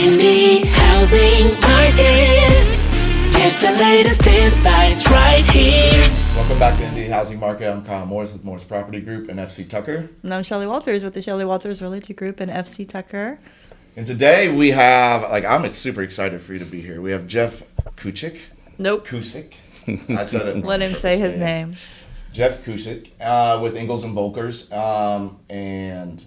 Indie housing market. Get the latest insights right here. Welcome back to Indie Housing Market. I'm Kyle.morris with Morris Property Group and FC Tucker. And I'm Shelly Walters with the Shelly Walters Realtor Group and FC Tucker. And today we have, I'm super excited for you to be here. We have Jeff Kucic. Nope. Kucic. I said it. Let him say his name. Jeff Kucic with Engels and Völkers. And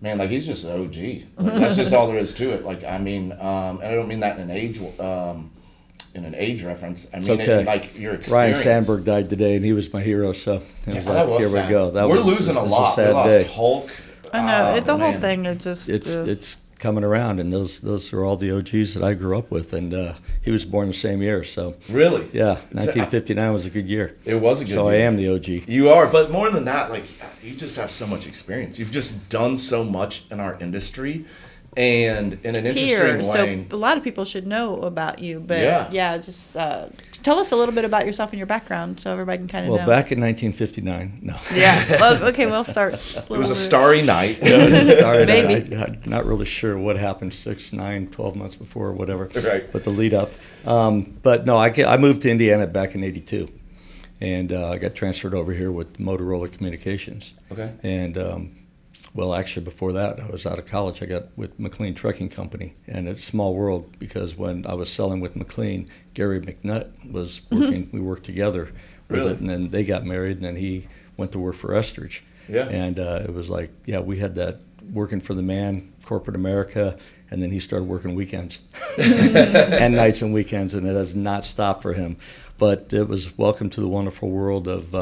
man, he's just an OG. That's just all there is to it. And I don't mean that in an age reference. I mean, okay. Your experience. Ryan Sandberg died today, and he was my hero. So it was here sad. we go. We're losing a lot. We lost day. Hulk. I know the whole thing is just. It's coming around, and those are all the OGs that I grew up with, and he was born the same year. So really, yeah, 1959 was a good year. It was a good year. So I am the OG. You are, but more than that, you just have so much experience. You've just done so much in our industry. And in an interesting way. So a lot of people should know about you, but just tell us a little bit about yourself and your background so everybody can kind of know. Well, back in 1959, no. Yeah. Well, okay, we'll start. It was a starry night. Yeah, it was a starry Maybe. night. I'm not really sure what happened 6, 9, 12 months before or whatever. Right. But the lead up. But no, I moved to Indiana back in '82. And I got transferred over here with Motorola Communications. Okay. And well, actually, before that, I was out of college. I got with McLean Trucking Company, and it's a small world because when I was selling with McLean, Gary McNutt was working. We worked together with it, and then they got married, and then he went to work for Estridge. Yeah. And it was we had that working for the man, corporate America, and then he started working weekends and nights and weekends, and it has not stopped for him. But it was welcome to the wonderful world of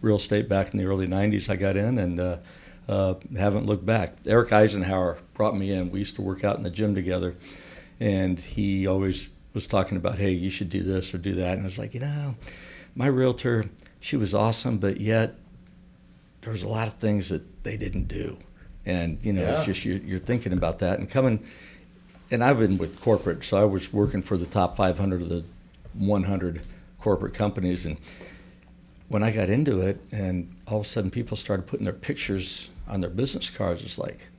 real estate back in the early 90s. I got in and haven't looked back. Eric Eisenhower brought me in. We used to work out in the gym together, and he always was talking about, hey, you should do this or do that. And I was like, my realtor, she was awesome, but yet there was a lot of things that they didn't do. And, it's just you're thinking about that. And I've been with corporate, so I was working for the top 500 of the 100 corporate companies. And when I got into it, and all of a sudden people started putting their pictures on their business cards, it's like,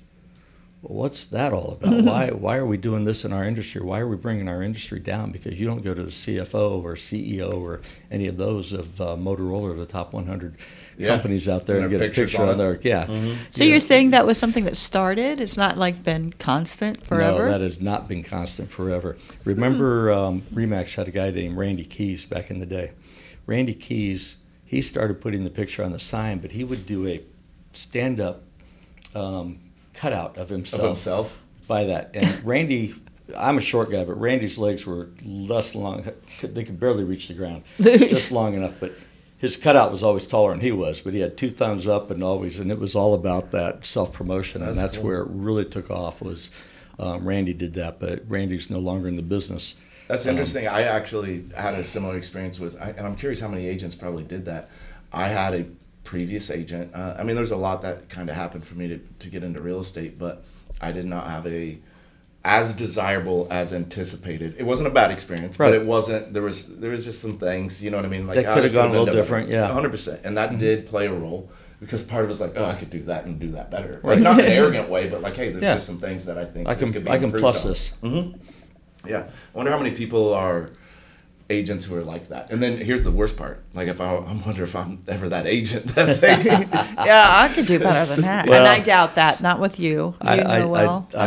well, what's that all about? Why are we doing this in our industry? Why are we bringing our industry down? Because you don't go to the CFO or CEO or any of those of Motorola or the top 100 companies out there and get a picture on there. Yeah. Mm-hmm. So you're saying that was something that started? It's not been constant forever? No, that has not been constant forever. Remember Remax had a guy named Randy Keys back in the day. Randy Keys, he started putting the picture on the sign, but he would do a stand-up cutout of himself by that. And Randy, I'm a short guy, but Randy's legs were less long. They could barely reach the ground, just long enough. But his cutout was always taller than he was, but he had 2 thumbs up and it was all about that self-promotion. And that's cool. Where it really took off was Randy did that, but Randy's no longer in the business. That's interesting. I actually had a similar experience and I'm curious how many agents probably did that. I had a previous agent. There's a lot that kind of happened for me to get into real estate, but I did not have as desirable as anticipated. It wasn't a bad experience, but it wasn't. There was just some things, you know what I mean? That could have gone a little different, yeah. 100%, and that did play a role because part of it was I could do that and do that better. Not in an arrogant way, but hey, there's just some things that I think I can plus this. Mm-hmm. Yeah, I wonder how many people are agents who are like that. And then here's the worst part. I wonder if I'm ever that agent that thinks. Yeah, I could do better than that. Well, and I doubt that. Not with you. I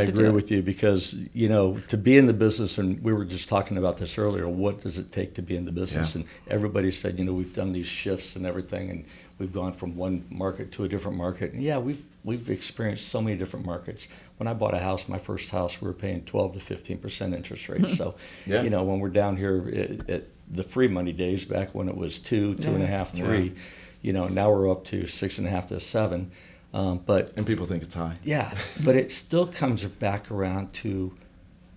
agree with you because, to be in the business, and we were just talking about this earlier, what does it take to be in the business? Yeah. And everybody said, we've done these shifts and everything, and we've gone from one market to a different market. And yeah, we've experienced so many different markets. When I bought a house, my first house, we were paying 12 to 15% interest rates. So, when we're down here at the free money days, back when it was 2.5, 3, now we're up to 6.5 to 7. And people think it's high. Yeah, but it still comes back around to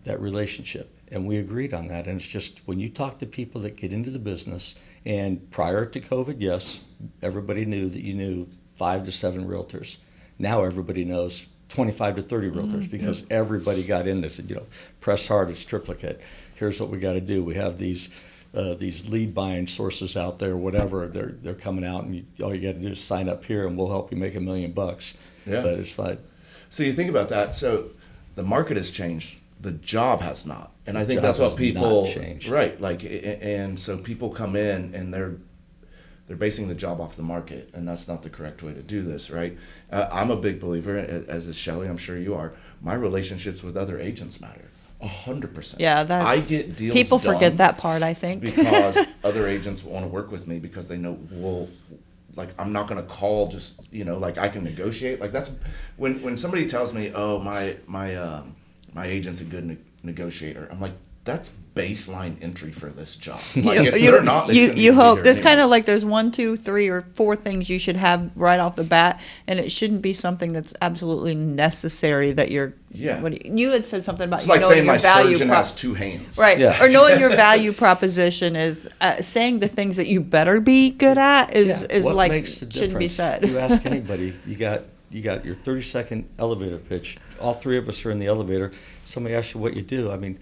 that relationship. And we agreed on that. And it's just when you talk to people that get into the business, and prior to COVID, yes, everybody knew that you knew 5 to 7 realtors. Now everybody knows 25 to 30 realtors because everybody got in this. Press hard, it's triplicate. Here's what we got to do. We have these lead buying sources out there, whatever. They're coming out, and all you got to do is sign up here, and we'll help you make $1 million. Yeah. But it's like, so you think about that. So the market has changed The job has not, and I think that's what people changed. Right. Like, and so people come in and they're basing the job off the market, and that's not the correct way to do this, right? I'm a big believer, as is Shelly, I'm sure you are. My relationships with other agents matter, 100%. Yeah, I get deals people done forget that part, I think, because other agents want to work with me because they know, well, like, I'm not going to call just, like, I can negotiate. Like, that's when somebody tells me, oh, my agent's a good negotiator, I'm like, that's baseline entry for this job. Like, if they're not, they shouldn't you even be hope here there's kind of anyways. like there's 1, 2, 3, or 4 things you should have right off the bat, and it shouldn't be something that's absolutely necessary that you're. Yeah. You had said something about It's like knowing saying your my value surgeon has 2 hands. right, Yeah. or knowing your value proposition is saying the things that you better be good at is what like makes the shouldn't be difference? said. You ask anybody, you got your 30-second elevator pitch. All 3 of us are in the elevator. Somebody asks you what you do. I mean,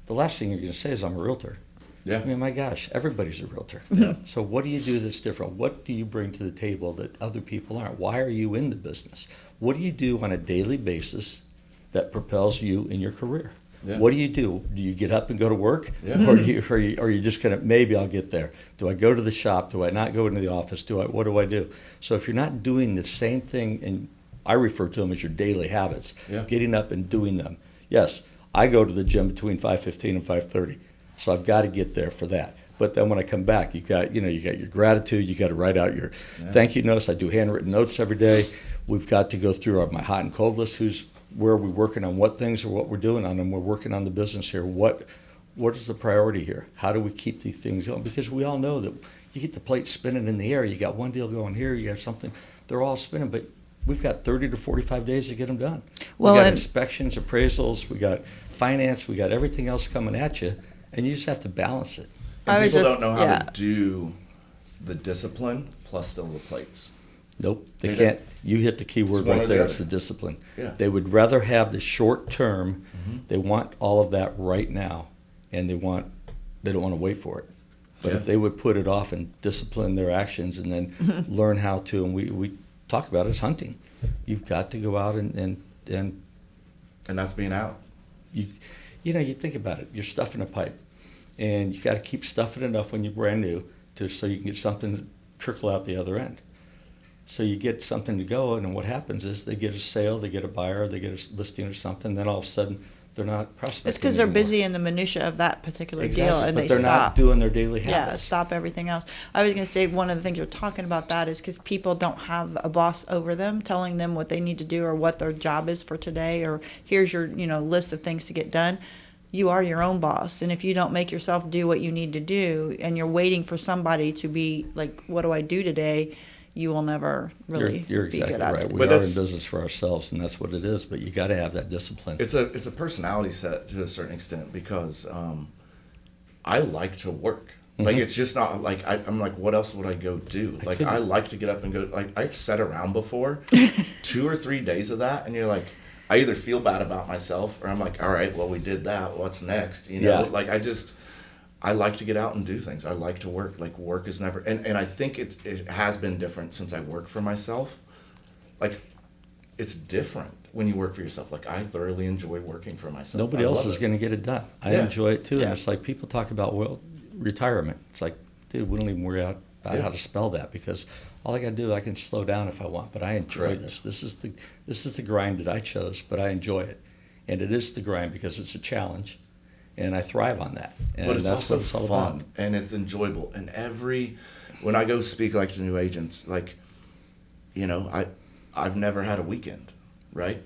the last thing you're going to say is I'm a realtor. Yeah. I mean, my gosh, everybody's a realtor. Yeah. So what do you do that's different? What do you bring to the table that other people aren't? Why are you in the business? What do you do on a daily basis that propels you in your career? Yeah. What do you do? Do you get up and go to work? Yeah. Or are you just going to, maybe I'll get there? Do I go to the shop? Do I not go into the office? What do I do? So if you're not doing the same thing, and I refer to them as your daily habits, Yeah. getting up and doing them. Yes, I go to the gym between 5:15 and 5:30. So I've got to get there for that. But then when I come back, you got your gratitude. You got to write out your thank you notes. I do handwritten notes every day. We've got to go through my hot and cold list. Where are we working on what things or what we're doing on them? We're working on the business here. What is the priority here? How do we keep these things going? Because we all know that you get the plate spinning in the air. You got one deal going here. You got something. They're all spinning, but we've got 30 to 45 days to get them done. Well, we got and inspections, appraisals. We got finance. We got everything else coming at you. And you just have to balance it. And I was people just- don't know how yeah. to do the discipline plus still the plates. Nope, they They can't. You hit the key word It's one right or the there. It's other. the discipline. Yeah. They would rather have the short term. They want all of that right now, and they don't want to wait for it. But Yeah. if they would put it off and discipline their actions and then learn how to, and we talk about it, it's hunting. You've got to go out and And that's being out. you think about it. You're stuffing a pipe, and you got to keep stuffing enough when you're brand new so you can get something to trickle out the other end. So you get something to go, and what happens is they get a sale, they get a buyer, they get a listing or something. Then all of a sudden, they're not prospecting. It's because they're anymore. busy in the minutia of that particular Exactly, deal, and but they they're stop. not doing their daily Yeah, habits. stop everything else. I was going to say one of the things you're talking about that is because people don't have a boss over them telling them what they need to do or what their job is for today, or here's your list of things to get done. You are your own boss, and if you don't make yourself do what you need to do, and you're waiting for somebody to be like, "What do I do today?" you will never really You're be exactly good at right. it. We But are in it's- business for ourselves, and that's what it is. But you got to have that discipline. It's a personality set to a certain extent because I like to work. Like, it's just not like I'm like, what else would I go do? Like, I like to get up and go. Like, I've sat around before, 2 or 3 days of that, and you're like, I either feel bad about myself or I'm like, all right, well, we did that. What's next? Yeah. Like, I like to get out and do things. I like to work. Like, work is never, and I think it has been different since I worked for myself. Like, it's different when you work for yourself. Like, I thoroughly enjoy working for myself. Nobody I else love is it. going to get it done. I Yeah. enjoy it too. Yeah. And it's like people talk about retirement. It's like, dude, we don't even worry about how to spell that because all I got to do, I can slow down if I want. But I enjoy Correct. this. This is the grind that I chose, but I enjoy it, and it is the grind because it's a challenge, and I thrive on that. And But it's that's also what it's all fun about. and it's enjoyable. And when I go speak like to new agents, like, I've never had a weekend, right?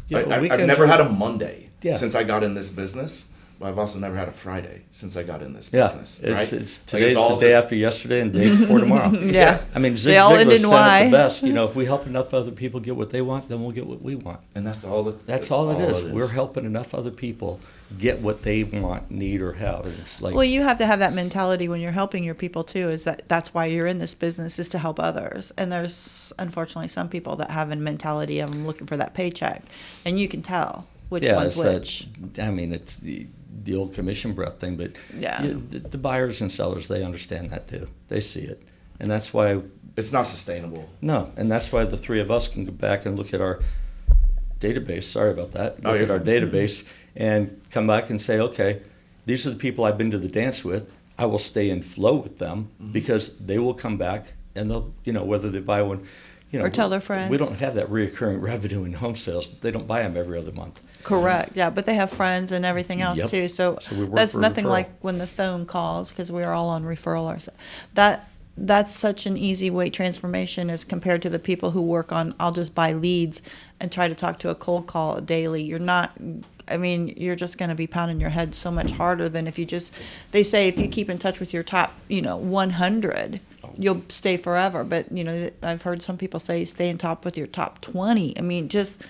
Yeah, I've weekends never are- had a Monday Yeah. since I got in this business. But I've also never had a Friday since I got in this Yeah, business, right? it's Like, today's all the day just- after yesterday and the day before tomorrow. Yeah. I mean, Zig They all Ziglar end in said it Y. the best. If we help enough other people get what they want, then we'll get what we want. And that's all That's all it is. We're helping enough other people get what they want, need, or have. And it's like, Well, you have to have that mentality when you're helping your people too. That's why you're in this business, is to help others. And there's unfortunately some people that have a mentality of I'm looking for that paycheck, and you can tell which one's which. It's the old commission breath thing, but Yeah. the buyers and sellers, they understand that too. They see it, and that's why. It's not sustainable. No, and that's why the three of us can go back and look at our database. Sorry about that. Oh, Look you're at our fine. database and come back and say, okay, these are the people I've been to the dance with. I will stay in flow with them because they will come back and they'll, whether they buy one, or tell their friends. We don't have that reoccurring revenue in home sales. They don't buy them every other month. Correct. Yeah, but they have friends and everything else too. So we work that's for nothing referral. like when the phone calls, because we are all on referral. That's such an easy weight transformation as compared to the people who work on, I'll just buy leads and try to talk to a cold call daily. You're just going to be pounding your head so much harder than if you just, they say if you keep in touch with your top, 100, you'll stay forever. But, I've heard some people say stay in top with your top 20. I mean, just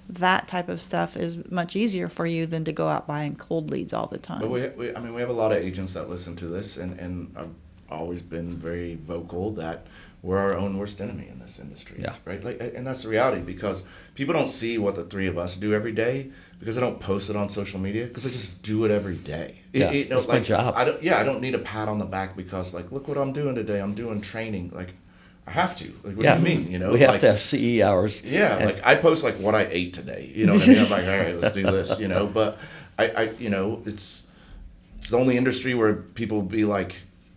that type of stuff is much easier for you than to go out buying cold leads all the time. But we have a lot of agents that listen to this, and I've always been very vocal that we're our own worst enemy in this industry. Yeah. Right. And that's the reality, because people don't see what the three of us do every day because I don't post it on social media because I just do it every day. It's my job. I don't need a pat on the back because look what I'm doing today. I'm doing training. I have to. What do you mean? We have to have CE hours. Yeah, I post what I ate today. You know what I mean? I'm like, all right, let's do this. But I it's the only industry where people be like,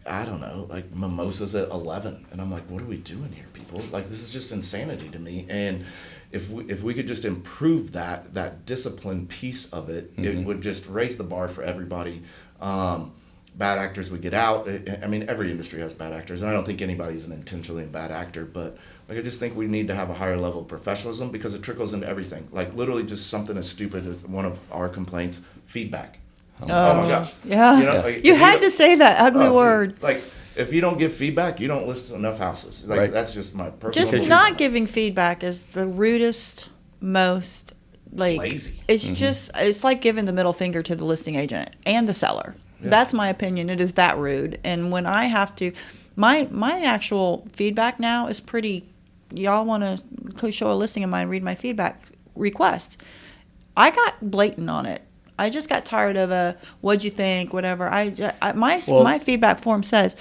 I don't know, mimosas at 11, and I'm like, what are we doing here, people? This is just insanity to me. And if we could just improve that discipline piece of it, it would just raise the bar for everybody. Bad actors would get out. Every industry has bad actors, and I don't think anybody's an intentionally bad actor, but I just think we need to have a higher level of professionalism because it trickles into everything. Literally just something as stupid as one of our complaints, feedback. Oh my gosh. Yeah. You had to say that ugly word. Dude, if you don't give feedback, you don't list enough houses. That's just my personal Just not giving feedback is the rudest, most lazy. It's just, it's like giving the middle finger to the listing agent and the seller. Yeah. That's my opinion. It is that rude. And when I have to, my actual feedback now is pretty, y'all want to show a listing of mine, read my feedback request. I got blatant on it. I just got tired of what'd you think, whatever. My feedback form says,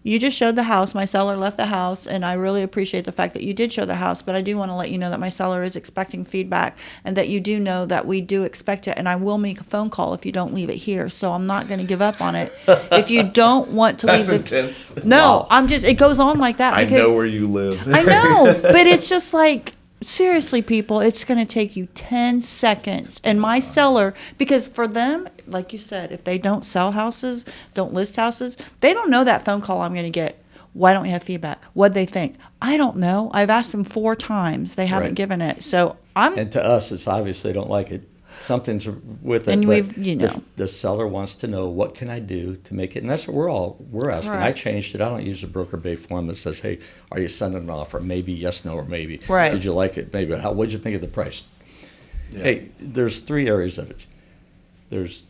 you just showed the house. My seller left the house, and I really appreciate the fact that you did show the house, but I do want to let you know that my seller is expecting feedback and that you do know that we do expect it, and I will make a phone call if you don't leave it here, so I'm not going to give up on it. If you don't want to leave it. That's intense. No, wow. It goes on like that. I know where you live. I know, but it's just seriously, people, it's going to take you 10 seconds. And my seller, because for them, like you said, if they don't sell houses, don't list houses, they don't know that phone call I'm going to get. Why don't we have feedback? What'd they think? I don't know. I've asked them 4 times. They haven't given it. So And to us, it's obvious they don't like it. Something's with it. And the seller wants to know, what can I do to make it? And that's what we're asking. Right. I changed it. I don't use a broker bay form that says, hey, are you sending an offer? Maybe, yes, no, or maybe. Right. Did you like it? Maybe. What'd you think of the price? Yeah. Hey, there's 3 areas of it. There's,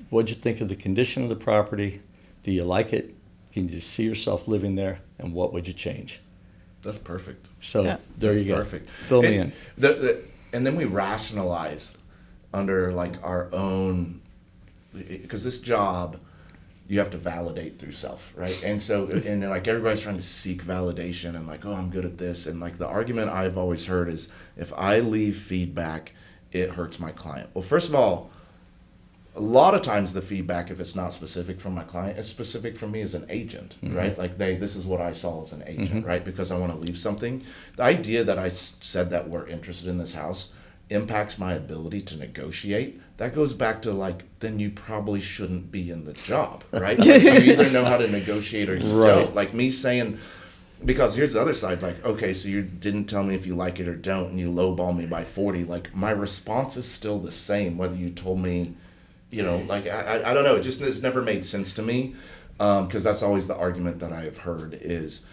what'd you think of the condition of the property? Do you like it? Can you see yourself living there? And what would you change? That's perfect. So there you go. Perfect. Fill me in. And then we rationalize under our own, because this job you have to validate through self, right? And so everybody's trying to seek validation and I'm good at this, and the argument I've always heard is if I leave feedback, it hurts my client. Well, first of all, a lot of times the feedback, if it's not specific from my client, it's specific from me as an agent, right? This is what I saw as an agent, right? Because I want to leave something. The idea that I said that we're interested in this house impacts my ability to negotiate. That goes back to then you probably shouldn't be in the job, right? You either know how to negotiate or you don't. Me saying, because here's the other side, okay, so you didn't tell me if you like it or don't, and you lowball me by 40. My response is still the same, whether you told me, I don't know. It's never made sense to me, because that's always the argument that I've heard is,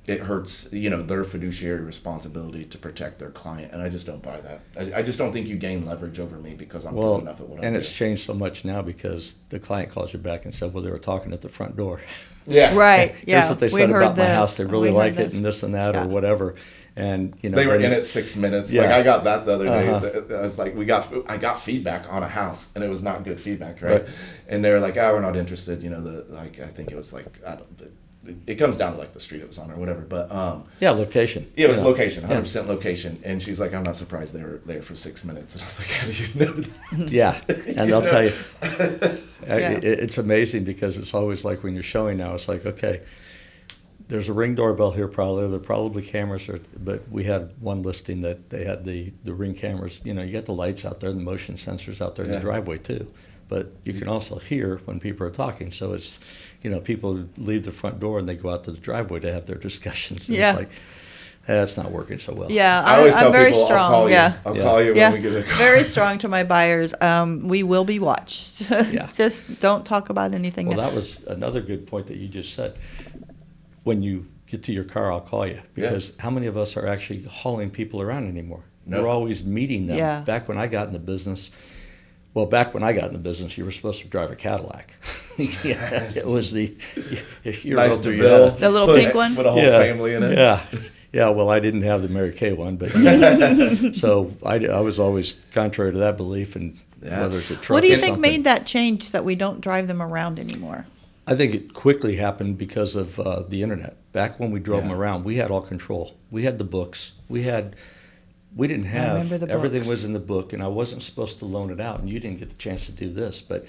it hurts, their fiduciary responsibility to protect their client, and I just don't buy that. I just don't think you gain leverage over me because I'm good enough at what I do. And it's changed so much now because the client calls you back and said, well, they were talking at the front door. Yeah. Right. Yeah. Here's what they said about my house. They really like it and this and that or whatever. And they were in it 6 minutes. I got that the other day. I was I got feedback on a house, and it was not good feedback, right? And they were like, we're not interested. I think it was it comes down to like the street it was on or whatever, but Yeah, location. yeah, it was location, 100% location. And she's like, I'm not surprised they were there for 6 minutes. And I was like, how do you know that? Yeah, and they'll tell you. Yeah. It's amazing because it's always like when you're showing now, it's like, okay, there's a Ring doorbell here probably. There are probably cameras, but we had one listing that they had the Ring cameras. You know, you got the lights out there, the motion sensors out there in the driveway too. But you can also hear when people are talking. So it's, you know, people leave the front door and they go out to the driveway to have their discussions. And it's like, that's not working so well. Yeah, I always tell I'm very people, strong. I'll call you. Yeah. I'll call you when we get a call. Very strong to my buyers. We will be watched. Yeah. Just don't talk about anything. Well, that was another good point that you just said. When you get to your car, I'll call you. Because how many of us are actually hauling people around anymore? Nope. We're always meeting them. Yeah. Back when I got in the business, you were supposed to drive a Cadillac. It was the Nice DeVille. The little pink one? With a whole family in it. Yeah, well, I didn't have the Mary Kay one, but so I was always contrary to that belief, and whether it's a truck. What do you or think something. made that change that we don't drive them around anymore? I think it quickly happened because of the internet. Back when we drove them around, we had all control. We had the books. We didn't have everything books. was in the book, and I wasn't supposed to loan it out, and you didn't get the chance to do this. But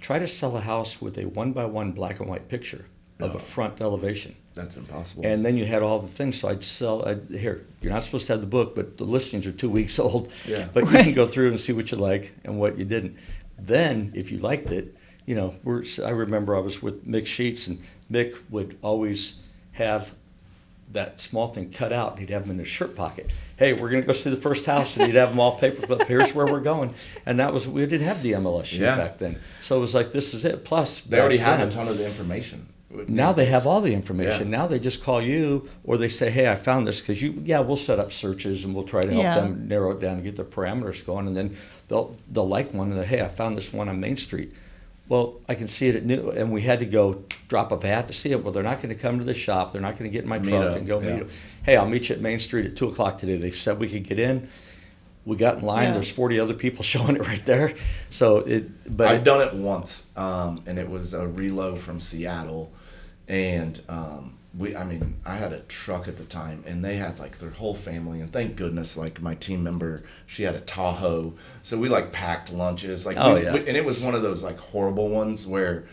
try to sell a house with a 1-by-1 black and white picture of a front elevation. That's impossible. And then you had all the things. So here, you're not supposed to have the book, but the listings are 2 weeks old. Yeah. But you can go through and see what you like and what you didn't. Then, if you liked it, you know, I remember I was with Mick Sheets, and Mick would always have that small thing cut out, and he'd have them in his shirt pocket. Hey, we're going to go see the first house, and he'd have them all paper. Here's where we're going, and we didn't have the MLS sheet back then, so it was like, this is it. Plus, they already have a ton of the information. Now they have all the information. Now they just call you, or they say, hey, I found this, because we'll set up searches, and we'll try to help them narrow it down and get their parameters going, and then they'll like one, and hey, I found this one on Main Street. Well, I can see it at New, and we had to go drop a hat to see it. Well, they're not going to come to the shop. They're not going to get in my truck and go meet them. Hey, I'll meet you at Main Street at 2 o'clock today. They said we could get in. We got in line. There's 40 other people showing it right there. But I've done it once, and it was a reload from Seattle, and I had a truck at the time, and they had like their whole family, and thank goodness, like my team member, she had a Tahoe, so we like packed lunches, like, and it was one of those like horrible ones where,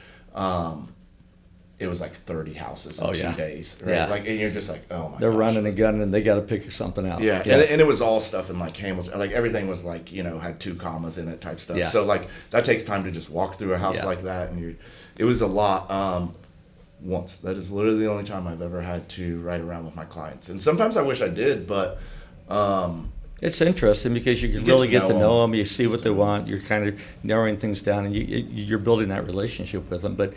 it was like 30 houses in 2 days, right? Yeah. Like, and you're just like, oh my. They're running a gun, and they got to pick something out. Yeah. And it was all stuff in like Hamilton, like everything was like, you know, had 2 commas in it type stuff. Yeah. So like that takes time to just walk through a house like that, and it was a lot. Once. That is literally the only time I've ever had to ride around with my clients. And sometimes I wish I did, but it's interesting because you can really get to know them. You see what they want. You're kind of narrowing things down, and you're building that relationship with them. But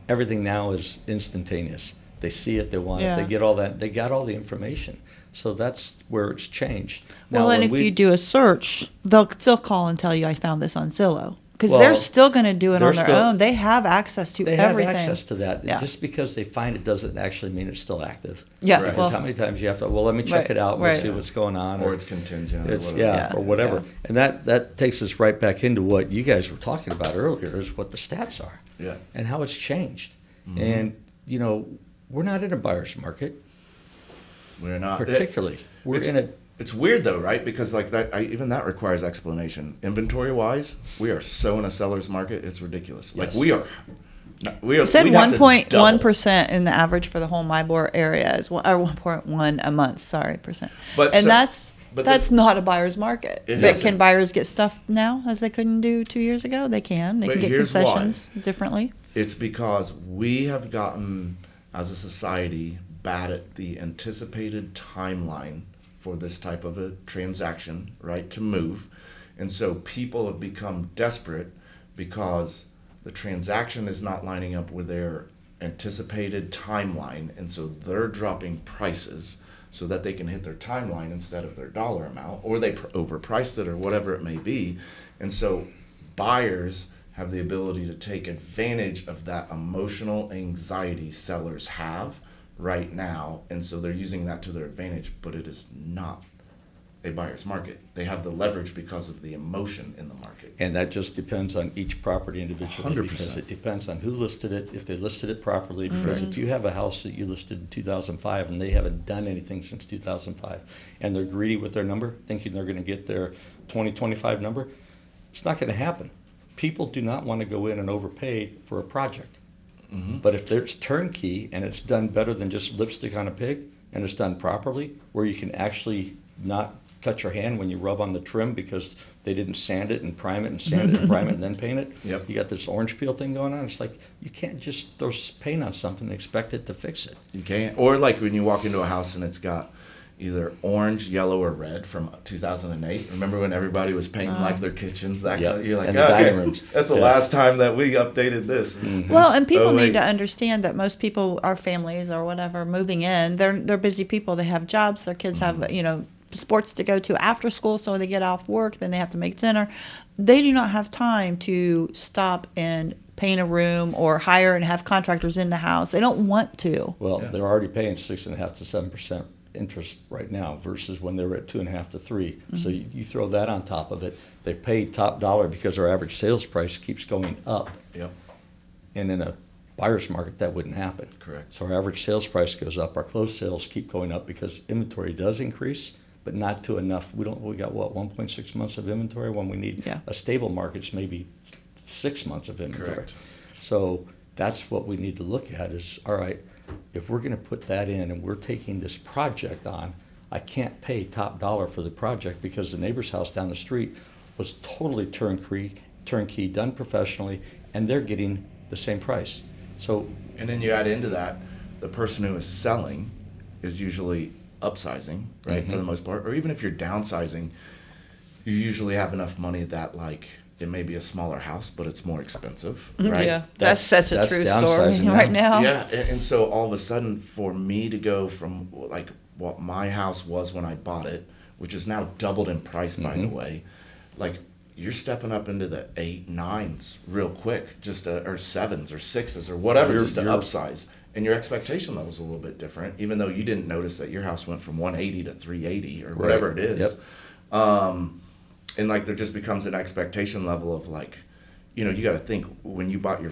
everything now is instantaneous. They see it. They want it. They get all that. They got all the information. So that's where it's changed. Well, now, and if you do a search, they'll still call and tell you, I found this on Zillow. Because they're still going to do it on their own. They have access to everything. They have access to that. Yeah. Just because they find it doesn't actually mean it's still active. Yeah. Because how many times you have to, let me check it out and we'll see what's going on. Or it's contingent. Or whatever. Yeah. And that takes us right back into what you guys were talking about earlier, is what the stats are. Yeah. And how it's changed. Mm-hmm. And, you know, we're not in a buyer's market. We're not. Particularly. We're in a... It's weird though, right? Because like that, even that requires explanation. Inventory wise, we are so in a seller's market, it's ridiculous. Like we are. It said 1.1% in the average for the whole MIBOR area, or 1.1 a month. Sorry, percent. That's not a buyer's market. But can buyers get stuff now as they couldn't do 2 years ago? They can. They can get concessions differently. It's because we have gotten, as a society, bad at the anticipated timeline for this type of a transaction, right, to move. And so people have become desperate because the transaction is not lining up with their anticipated timeline, and so they're dropping prices so that they can hit their timeline instead of their dollar amount, or they overpriced it or whatever it may be. And so buyers have the ability to take advantage of that emotional anxiety sellers have right now, and so they're using that to their advantage, but it is not a buyer's market. They have the leverage because of the emotion in the market. And that just depends on each property individually 100%. because it depends on who listed it, if they listed it properly. Because if you have a house that you listed in 2005 and they haven't done anything since 2005 and they're greedy with their number, thinking they're going to get their 2025 number, it's not going to happen. People do not want to go in and overpay for a project. But if there's turnkey and it's done better than just lipstick on a pig and it's done properly, where you can actually not cut your hand when you rub on the trim because they didn't sand it and prime it and sand it and prime it and then paint it. Yep. You got this orange peel thing going on. It's like you can't just throw paint on something and expect it to fix it. You can't. Or like when you walk into a house and it's got either orange, yellow, or red from 2008. Remember when everybody was painting like their kitchens? That Yep. color? You're like, And the okay, dining rooms. that's the Yeah. last time that we updated this. Well, and people Oh, need wait. to understand that most people, our families or whatever, moving in, they're busy people. They have jobs. Their kids have, sports to go to after school, so they get off work, then they have to make dinner. They do not have time to stop and paint a room or hire and have contractors in the house. They don't want to. Well, Yeah. they're already paying 6.5% to 7% interest right now versus when they were at 2.5% to 3%. So you throw that on top of it. They pay top dollar because our average sales price keeps going up. Yep. And in a buyer's market, that wouldn't happen. Correct. So our average sales price goes up. Our closed sales keep going up because inventory does increase, but not to enough. We got 1.6 months of inventory when we need a stable market's maybe 6 months of inventory. Correct. So that's what we need to look at is, all right, if we're going to put that in and we're taking this project on, I can't pay top dollar for the project because the neighbor's house down the street was totally turnkey, done professionally, and they're getting the same price. So, And then you add into that, the person who is selling is usually upsizing, right, for the most part. Or even if you're downsizing, you usually have enough money that, like, it may be a smaller house, but it's more expensive, right? Yeah, that's such a that's true downsizing story now. right now. Yeah, and so all of a sudden, for me to go from like what my house was when I bought it, which is now doubled in price, by the way, like you're stepping up into the 8, 9s real quick, just or 7s or 6s or whatever, just to upsize. And your expectation level is a little bit different, even though you didn't notice that your house went from 180 to 380 or whatever it is. Yep. And like there just becomes an expectation level of like, you got to think when you bought your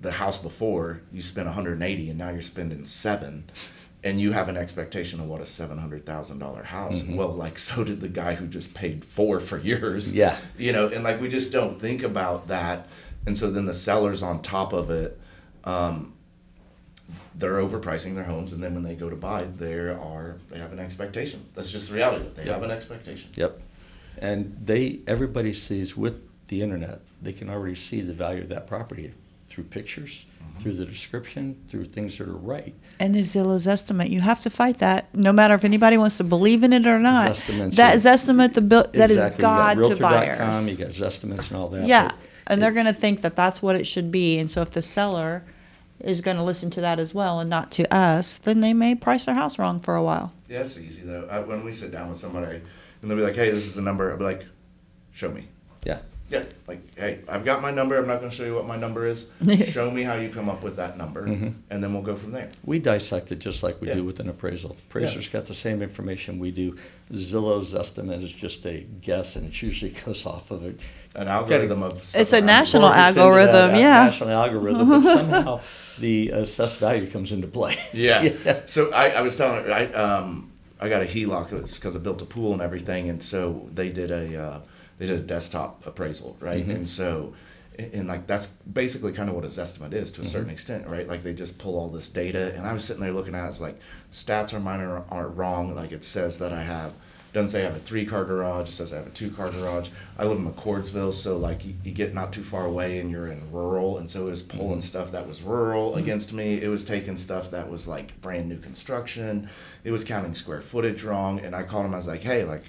the house before, you spent 180 and now you're spending 7, and you have an expectation of what a $700,000 house. Well, like so did the guy who just paid 4 for yours. Yeah. And like we just don't think about that, and so then the sellers on top of it, they're overpricing their homes, and then when they go to buy, they have an expectation. That's just the reality. They have an expectation. Yep. And everybody sees with the internet, they can already see the value of that property through pictures, through the description, through things that are right. And the Zillow's estimate, you have to fight that, no matter if anybody wants to believe in it or not. Zestimates That are- Zestimate, that is Exactly. God You to got Realtor.com, buyers. you got Zestimates and all that. Yeah, but and they're it's- going to think that that's what it should be. And so if the seller is going to listen to that as well and not to us, then they may price their house wrong for a while. Yeah, it's easy though. When we sit down with somebody and they'll be like, "Hey, this is the number," I'll be like, "Show me." Yeah. Yeah, like, hey, I've got my number. I'm not going to show you what my number is. Show me how you come up with that number, and then we'll go from there. We dissect it just like we Yeah. do with an appraisal. Appraisers got the same information we do. Zillow's estimate is just a guess, and it usually goes off of it. An algorithm of It's a stuff around. national Before it gets into algorithm, that yeah. National algorithm, but somehow the assessed value comes into play. Yeah. So I was telling her, I got a HELOC because I built a pool and everything, and so they did a desktop appraisal, right? And so, and like that's basically kind of what a Zestimate is to a certain extent, right? Like they just pull all this data, and I was sitting there looking at it, it's like stats on mine are wrong. Like it says that doesn't say I have a 3-car garage, it says I have a 2-car garage. I live in McCordsville, so like you get not too far away and you're in rural, and so it was pulling stuff that was rural against me. It was taking stuff that was like brand new construction. It was counting square footage wrong, and I called them, I was like, hey, like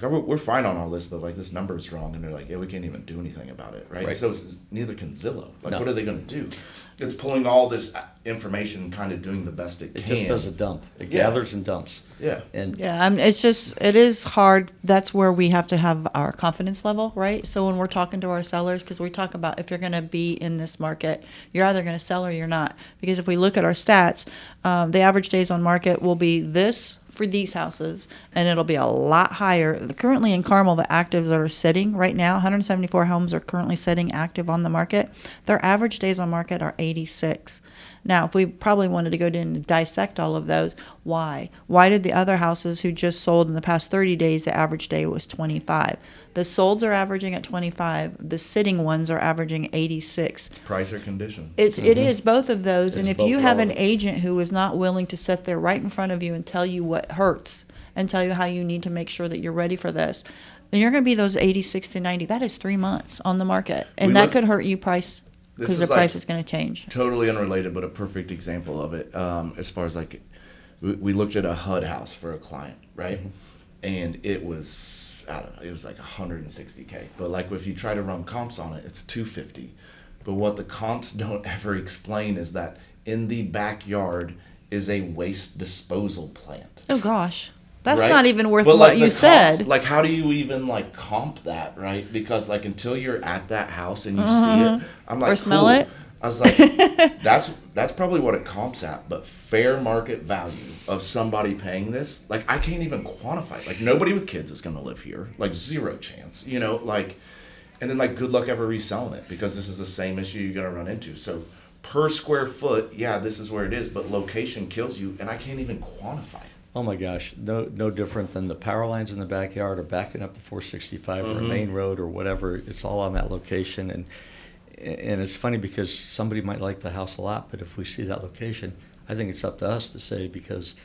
we're fine on all this, but like this number is wrong, and they're like, yeah, we can't even do anything about it, right? Right. So neither can Zillow. Like, No. what are they going to do? It's pulling all this information, kind of doing the best it can. It just does a dump. It Yeah. gathers and dumps. Yeah. And Yeah, it is hard. That's where we have to have our confidence level, right? So when we're talking to our sellers, because we talk about if you're going to be in this market, you're either going to sell or you're not. Because if we look at our stats, the average days on market will be this for these houses, and it'll be a lot higher. Currently in Carmel, the actives that are sitting right now, 174 homes are currently sitting active on the market. Their average days on market are 86. Now, if we probably wanted to go in and dissect all of those, why? Why did the other houses who just sold in the past 30 days, the average day was 25? The solds are averaging at 25. The sitting ones are averaging 86. It's price or condition. It is both of those. It's And if both you have an relevant. agent who is not willing to sit there right in front of you and tell you what hurts and tell you how you need to make sure that you're ready for this, then you're going to be those 86 to 90. That is 3 months on the market. And that could hurt you price because the price is going to change. Totally unrelated, but a perfect example of it. As far as like, we looked at a HUD house for a client, right? And it was, I don't know, it was like 160K. But like if you try to run comps on it, it's 250. But what the comps don't ever explain is that in the backyard is a waste disposal plant. Oh, gosh. That's right? not even worth But, what like, you the said. comps, like, how do you even like comp that, right? Because like until you're at that house and you see it, I'm like, Or smell cool. it. I was like, that's probably what it comps at, but fair market value of somebody paying this, like I can't even quantify it. Like nobody with kids is going to live here, like zero chance, you know, like, and then like good luck ever reselling it because this is the same issue you're going to run into. So per square foot, yeah, this is where it is, but location kills you, and I can't even quantify it. Oh my gosh, no different than the power lines in the backyard or backing up the 465 or a main road or whatever. It's all on that location, and it's funny because somebody might like the house a lot, but if we see that location, I think it's up to us to say, because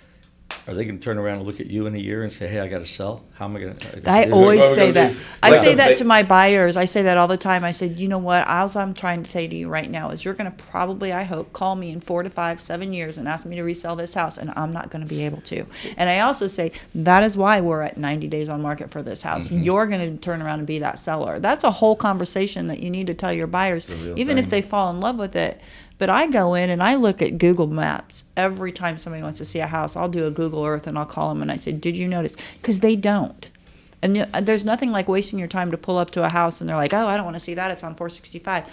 are they going to turn around and look at you in a year and say, hey, I got to sell? How am I going to? I always say that. I Like say the that big- to my buyers. I say that all the time. I said, you know what? All I'm trying to say to you right now is you're going to probably, I hope, call me in 4 to 5, 7 years and ask me to resell this house, and I'm not going to be able to. And I also say that is why we're at 90 days on market for this house. You're going to turn around and be that seller. That's a whole conversation that you need to tell your buyers, even if they fall in love with it. But I go in and I look at Google Maps every time somebody wants to see a house. I'll do a Google Earth and I'll call them and I say, did you notice? Because they don't. And there's nothing like wasting your time to pull up to a house and they're like, oh, I don't want to see that. It's on 465.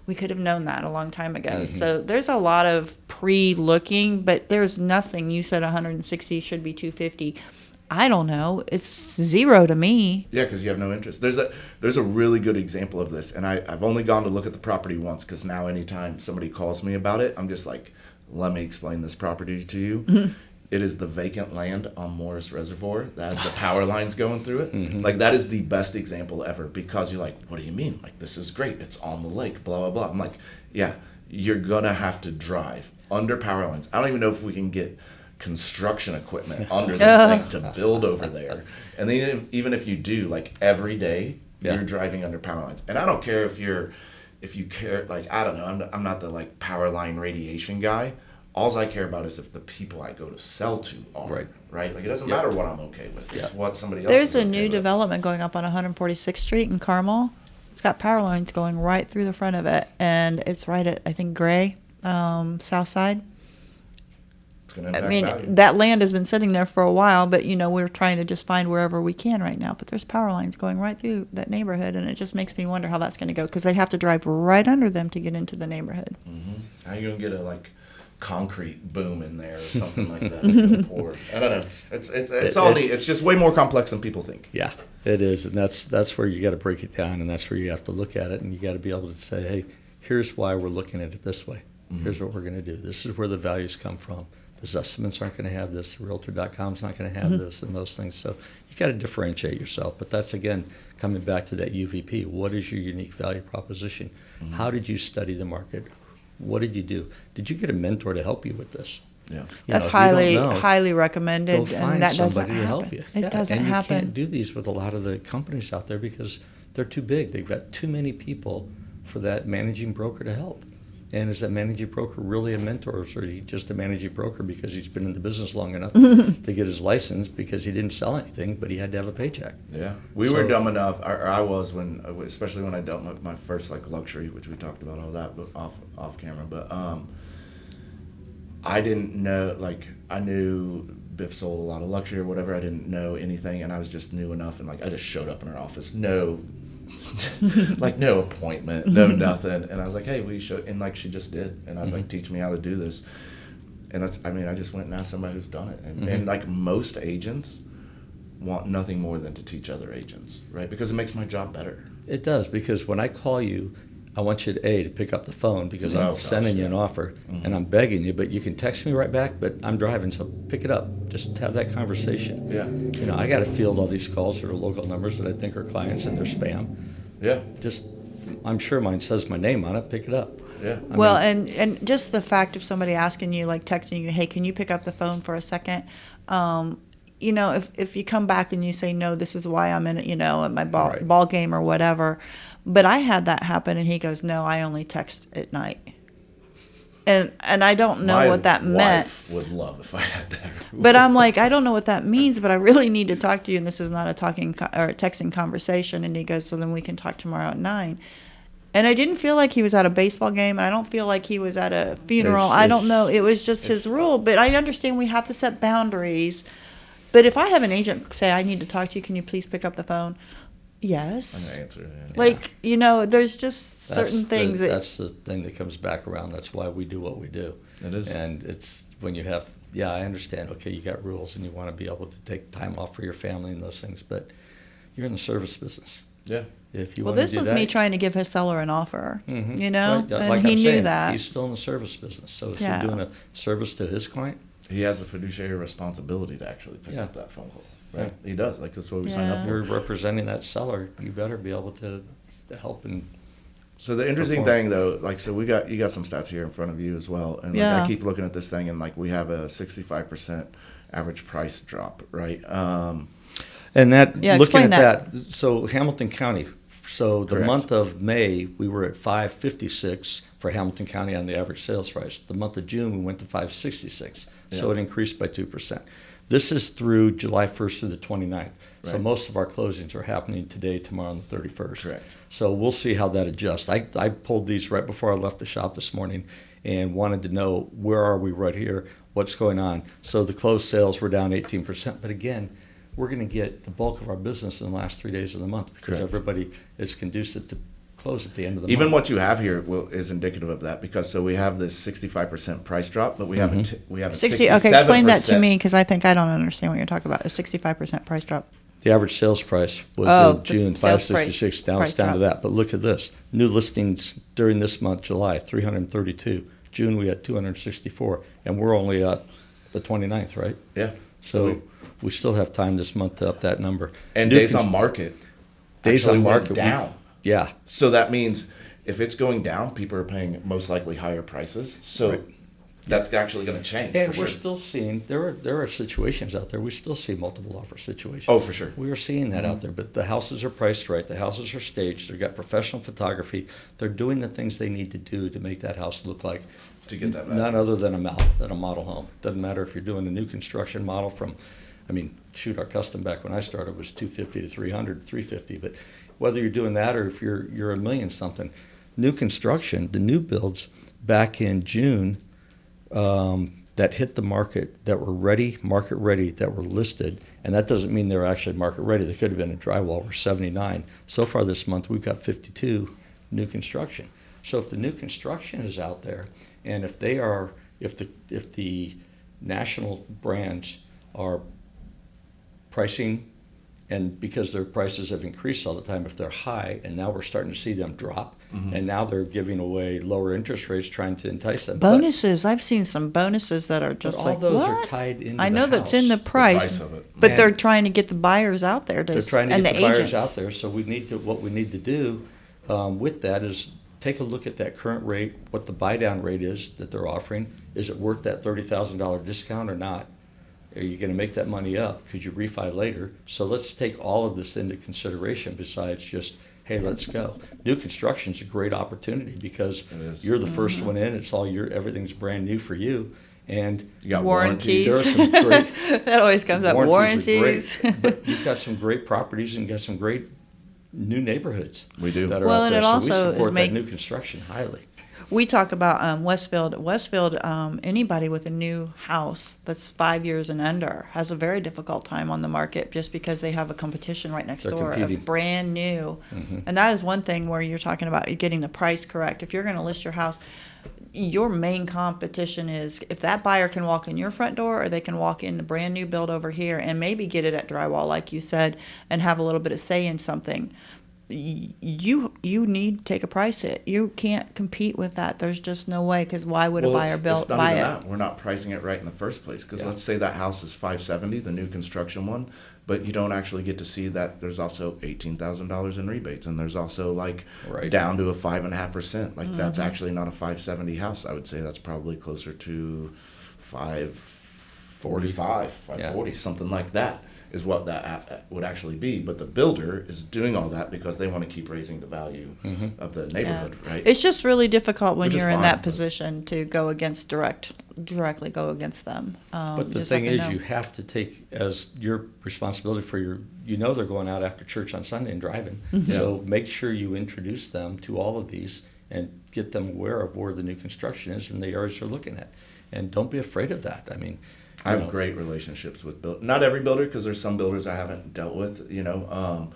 We could have known that a long time ago. So there's a lot of pre-looking, but there's nothing. You said 160 should be 250. I don't know. It's zero to me. Yeah, because you have no interest. There's a really good example of this, and I've only gone to look at the property once because now anytime somebody calls me about it, I'm just like, let me explain this property to you. It is the vacant land on Morris Reservoir that has the power lines going through it. Like that is the best example ever because you're like, what do you mean? Like this is great. It's on the lake, blah, blah, blah. I'm like, yeah, you're going to have to drive under power lines. I don't even know if we can get construction equipment under this thing to build over there. And then even if you do, like every day you're driving under power lines. And I don't care if you care, like, I don't know, I'm not the like power line radiation guy. All I care about is if the people I go to sell to are right. Like it doesn't matter what I'm okay with. It's what somebody else There's is a okay new with. development going up on 146th Street in Carmel. It's got power lines going right through the front of it, and it's right at, I think, Gray, south side. It's gonna impact I mean, value. that land has been sitting there for a while, but, you know, we're trying to just find wherever we can right now. But there's power lines going right through that neighborhood, and it just makes me wonder how that's going to go because they have to drive right under them to get into the neighborhood. How you gonna get a like concrete boom in there or something like that? Like pour? I don't know. It's all neat. It's just way more complex than people think. Yeah, it is, and that's where you got to break it down, and that's where you have to look at it, and you got to be able to say, hey, here's why we're looking at it this way. Here's what we're going to do. This is where the values come from. The estimates aren't going to have this. Realtor.com's not going to have this and those things. So you got to differentiate yourself. But that's, again, coming back to that UVP. What is your unique value proposition? How did you study the market? What did you do? Did you get a mentor to help you with this? Yeah. That's if you don't know, highly recommended, go find and that doesn't somebody to help happen. you. It doesn't and happen. you can't do these with a lot of the companies out there because they're too big. They've got too many people for that managing broker to help. And is that managing broker really a mentor, or is he just a managing broker because he's been in the business long enough to get his license because he didn't sell anything, but he had to have a paycheck? Yeah, we were dumb enough, or I was, when, especially when I dealt my first like luxury, which we talked about all that off camera. But I didn't know, like I knew Biff sold a lot of luxury or whatever. I didn't know anything, and I was just new enough, and like I just showed up in her office, like no appointment, no nothing, and I was like, hey, we should, and like she just did, and I was like, teach me how to do this. And I just went and asked somebody who's done it. And like most agents want nothing more than to teach other agents, right? Because it makes my job better. It does, because when I call you, I want you to pick up the phone, because I'm sending you an offer and I'm begging you, but you can text me right back, but I'm driving, so pick it up. Just have that conversation. Yeah. I got to field all these calls that are local numbers that I think are clients and they're spam. Yeah. I'm sure mine says my name on it, pick it up. Yeah. And just the fact of somebody asking you, like texting you, hey, can you pick up the phone for a second? If you come back and you say, no, this is why I'm in it, at my ball game or whatever. But I had that happen, and he goes, no, I only text at night. And I don't know what that meant. My wife would love if I had that. But I'm like, I don't know what that means, but I really need to talk to you, and this is not a texting conversation. And he goes, so then we can talk tomorrow at 9. And I didn't feel like he was at a baseball game, and I don't feel like he was at a funeral. I don't know. It was just his rule. But I understand we have to set boundaries. But if I have an agent say, I need to talk to you, can you please pick up the phone? Yes. I'm going to answer. Yeah. There's just certain things. That's the thing that comes back around. That's why we do what we do. It is. And it's when you have, I understand, okay, you got rules and you want to be able to take time off for your family and those things, but you're in the service business. Yeah. If you well, want to this do was that, me trying to give his seller an offer, Right, and like he I'm knew saying, that. He's still in the service business. So is he Yeah. doing a service to his client? He has a fiduciary responsibility to actually pick up that phone call. Right? Yeah. He does. Like, that's what we sign up If for. you're representing that seller, you better be able to help and. So the interesting thing, though, so you got some stats here in front of you as well, and I keep looking at this thing, and we have a 65% average price drop, right? And that looking at that. So Hamilton County. So the month of May, we were at 556 for Hamilton County on the average sales price. The month of June, we went to 566. So it increased by 2%. This is through July 1st through the 29th. Right. So most of our closings are happening today, tomorrow, and the 31st. Correct. So we'll see how that adjusts. I pulled these right before I left the shop this morning and wanted to know where are we right here, what's going on. So the closed sales were down 18%. But again, we're going to get the bulk of our business in the last 3 days of the month because everybody is conducive to close at the end of the month. Even what you have here is indicative of that, because we have this 65% price drop, but we have we have a 67%. Okay, explain that to me, because I think I don't understand what you're talking about. A 65% price drop. The average sales price was in June 566. Now it's down to that. But look at this: new listings during this month, July, 332. June we had 264, and we're only at the 29th, right? Yeah. So we still have time this month to up that number. And days on market. Days on market down. Yeah. So that means if it's going down, people are paying most likely higher prices. So that's actually going to change. And we're still seeing there are situations out there. We still see multiple offer situations. Oh, for sure. We are seeing that out there. But the houses are priced right. The houses are staged. They've got professional photography. They're doing the things they need to do to make that house look like to get that value. None other than a model home. Doesn't matter if you're doing a new construction model from, our custom back when I started was 250 to 300, 350. But whether you're doing that or if you're $1 million something, new construction, the new builds back in June that hit the market, that were market ready, that were listed, and that doesn't mean they're actually market ready. They could have been in drywall. We're 79. So far this month, we've got 52 new construction. So if the new construction is out there, and if the national brands are pricing, and because their prices have increased all the time, if they're high, and now we're starting to see them drop, and now they're giving away lower interest rates trying to entice them. Bonuses. I've seen some bonuses that are just all like, those what? are tied into I know the that's in the price, of it. but they're trying to get the buyers out there. They're trying to get the agents. buyers out there, so what we need to do with that is take a look at that current rate, what the buy-down rate is that they're offering. Is it worth that $30,000 discount or not? Are you going to make that money up? Could you refi later? So let's take all of this into consideration besides just, hey, let's go. New construction is a great opportunity because you're the first one in. It's all everything's brand new for you. And you got warranties. There are some great that always comes up. Warranties. But you've got some great properties and got some great new neighborhoods. We do. That are Well, out and there. it So also we support is that new construction highly. We talk about Westfield. Westfield, anybody with a new house that's 5 years and under has a very difficult time on the market just because they have a competition right next They're door, competing. of brand new. And that is one thing where you're talking about getting the price correct. If you're going to list your house, your main competition is if that buyer can walk in your front door or they can walk in the brand new build over here and maybe get it at drywall, like you said, and have a little bit of say in something. You need to take a price hit. You can't compete with that. There's just no way, because why would a buyer it's not buy even it? that. We're not pricing it right in the first place, because let's say that house is $570, the new construction one, but you don't actually get to see that there's also $18,000 in rebates, and there's also like down to a 5.5%. Like that's actually not a 570 house. I would say that's probably closer to 545, 540, something like that is what that would actually be. But the builder is doing all that because they want to keep raising the value of the neighborhood, right? It's just really difficult when Which is you're in fine, that but- position to go against directly go against them. But the Just thing have to is, know. you have to take as your responsibility for they're going out after church on Sunday and driving. So make sure you introduce them to all of these and get them aware of where the new construction is and the areas they're looking at. And don't be afraid of that. I mean, I have great relationships with not every builder, because there's some builders I haven't dealt with. I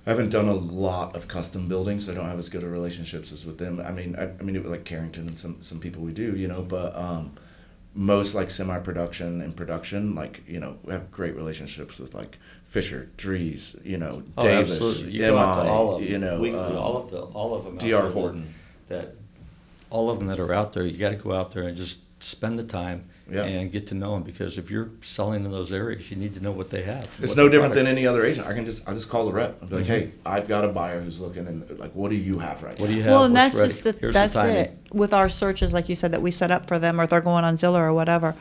haven't done a lot of custom buildings, so I don't have as good of relationships as with them. I mean, like Carrington and some people we do, but most like semi-production and production, like we have great relationships with like Fisher, Dries, Davis, absolutely. You go out to all of MI, them. All of them. out DR there Horton. All of them that are out there, you got to go out there and just spend the time Yeah. and get to know them, because if you're selling in those areas, you need to know what they have. It's what no the different than product- any other agent. I'll just call the rep. I'll be like, hey, I've got a buyer who's looking, and like, what do you have right now? What do you have? Well, and What's that's ready? Here's the that's timing. it. With our searches, like you said, that we set up for them, or if they're going on Zillow or whatever,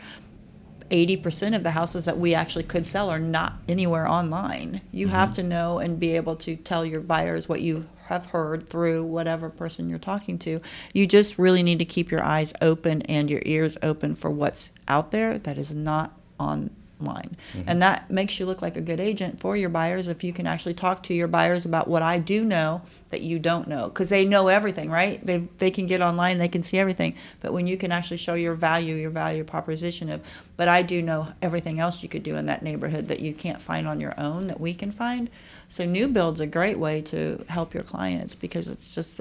80% of the houses that we actually could sell are not anywhere online. You have to know and be able to tell your buyers what you have heard through whatever person you're talking to. You just really need to keep your eyes open and your ears open for what's out there that is not online. And that makes you look like a good agent for your buyers if you can actually talk to your buyers about what I do know that you don't know, because they know everything, right? They can get online, they can see everything, but when you can actually show your value proposition of, but I do know everything else you could do in that neighborhood that you can't find on your own that we can find. So new build's a great way to help your clients, because it's just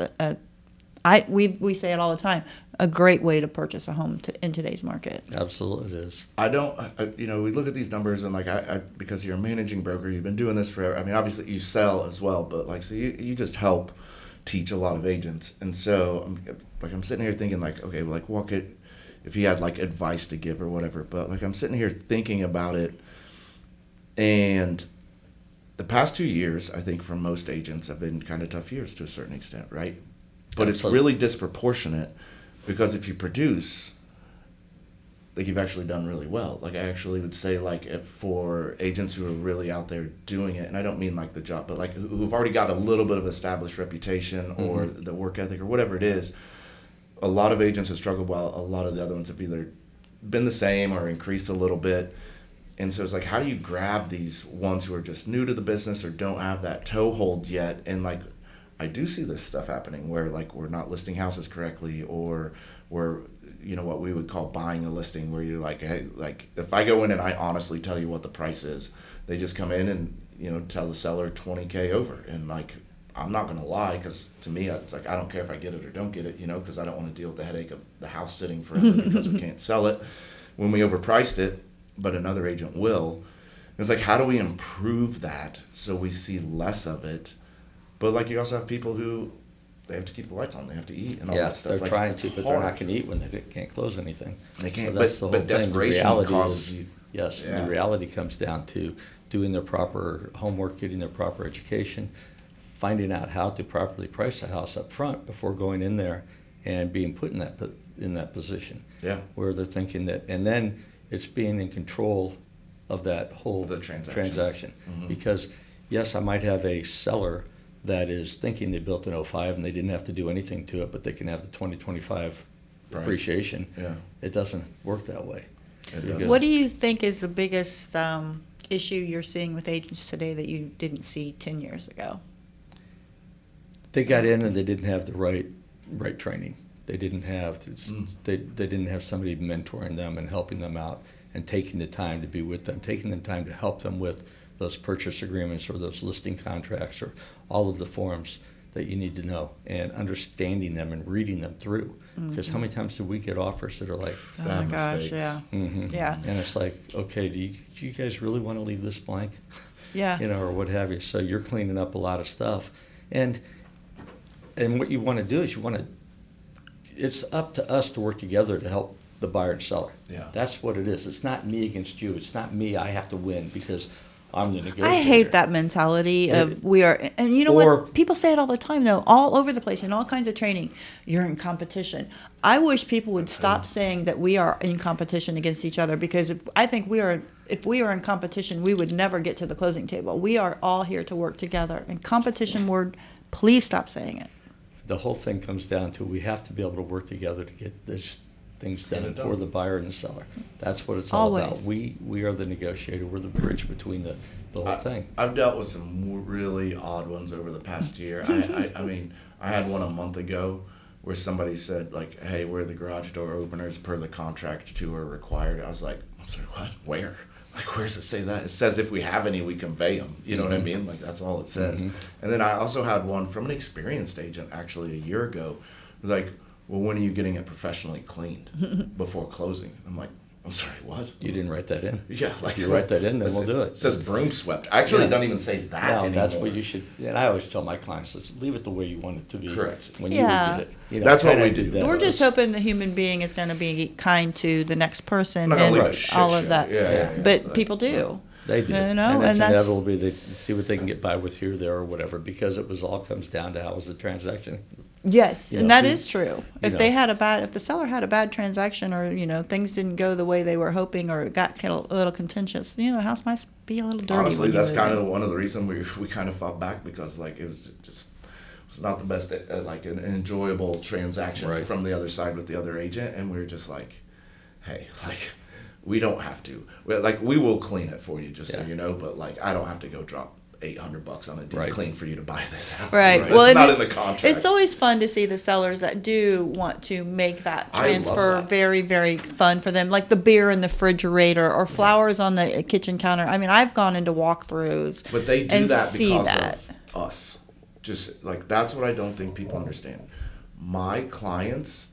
we say it all the time, a great way to purchase a home in today's market. Absolutely, it is. I don't, we look at these numbers and like, I because you're a managing broker, you've been doing this forever. I mean, obviously you sell as well, but like, so you just help teach a lot of agents. And so I'm sitting here thinking like, okay, well, like if you had like advice to give or whatever, but like I'm sitting here thinking about it, and the past 2 years, I think for most agents have been kind of tough years to a certain extent, right? But Absolutely. It's really disproportionate, because if you produce, like you've actually done really well. Like I actually would say, like for agents who are really out there doing it, and I don't mean like the job, but like who've already got a little bit of established reputation or the work ethic or whatever it is, a lot of agents have struggled while a lot of the other ones have either been the same or increased a little bit. And so it's like, how do you grab these ones who are just new to the business or don't have that toehold yet? And like, I do see this stuff happening where like we're not listing houses correctly, or we're, what we would call buying a listing, where you're like, hey, like if I go in and I honestly tell you what the price is, they just come in and, tell the seller $20K over. And like, I'm not going to lie, because to me, it's like, I don't care if I get it or don't get it, because I don't want to deal with the headache of the house sitting forever because we can't sell it when we overpriced it, but another agent will. It's like, how do we improve that so we see less of it? But like, you also have people who, they have to keep the lights on, they have to eat and all that stuff. They're like, trying it's to, but they're not hard. going to eat when they can't close anything. They can't, So that's the but whole thing. The desperation reality causes is- you. Yes, Yeah. the reality comes down to doing their proper homework, getting their proper education, finding out how to properly price a house up front before going in there and being put in that position. Yeah. Where they're thinking that, and then it's being in control of that whole The transaction. Because yes, I might have a seller that is thinking they built in 05 and they didn't have to do anything to it, but they can have the 2025 Price. appreciation. Yeah. It doesn't work that way. It Because- doesn't. What do you think is the biggest issue you're seeing with agents today that you didn't see 10 years ago? They got in and they didn't have the right training. They didn't have they didn't have somebody mentoring them and helping them out and taking the time to be with them, taking the time to help them with those purchase agreements or those listing contracts or all of the forms that you need to know, and understanding them and reading them through. Because how many times do we get offers that are like, Oh my gosh, mistakes. yeah. and it's like, okay, do you guys really want to leave this blank? Yeah. Or what have you. So you're cleaning up a lot of stuff. And what you want to do is it's up to us to work together to help the buyer and seller. Yeah. That's what it is. It's not me against you. It's not me, I have to win because I'm the negotiator. I hate that mentality of we are, and you know what? People say it all the time, though, all over the place in all kinds of training. You're in competition. I wish people would stop saying that we are in competition against each other, because I think if we are in competition, we would never get to the closing table. We are all here to work together. And competition word, please stop saying it. The whole thing comes down to we have to be able to work together to get this things done for the buyer and the seller. That's what it's all about. We are the negotiator. We're the bridge between the whole thing. I've dealt with some really odd ones over the past year. I mean, I had one a month ago where somebody said, like, hey, we're the garage door openers per the contract, 2 are required. I was like, I'm sorry, what? Where? Like, where does it say that? It says if we have any, we convey them. You know what I mean? Like, that's all it says. And then I also had one from an experienced agent actually a year ago. Like, well, when are you getting it professionally cleaned before closing? I'm like, I'm sorry, what? You didn't write that in. Yeah, like, if you write that in, then we'll do it. It says broom swept. Actually, it doesn't even say that anymore. That's what you should. And I always tell my clients, let's leave it the way you want it to be. Correct. When you would get it. That's what we do. We're just hoping the human being is going to be kind to the next person Not and only a shit all of show. that. Yeah. But people do. They do. You know, and it's that's inevitably they see what they can get by with here, there, or whatever, because it all comes down to how was the transaction. Yes, You and know, that who- is true. you If know. the seller had a bad transaction, or things didn't go the way they were hoping, or it got a little contentious, the house might be a little dirty. Honestly, when you that's move kind in. of one of the reasons we kind of fought back, because like it was not the best like an enjoyable transaction Right. from the other side with the other agent, and we were just like, hey, like we don't have to. We will clean it for you, just so Yeah. you know, but like I don't have to go drop $800 on a deep Right. clean for you to buy this house. Right. Right. Well, it's not it's, in the contract. It's always fun to see the sellers that do want to make that I love transfer that. very, very fun for them, like the beer in the refrigerator or flowers on the kitchen counter. I mean, I've gone into walkthroughs, But they do and that see because that. of us. Just like that's what I don't think people understand. My clients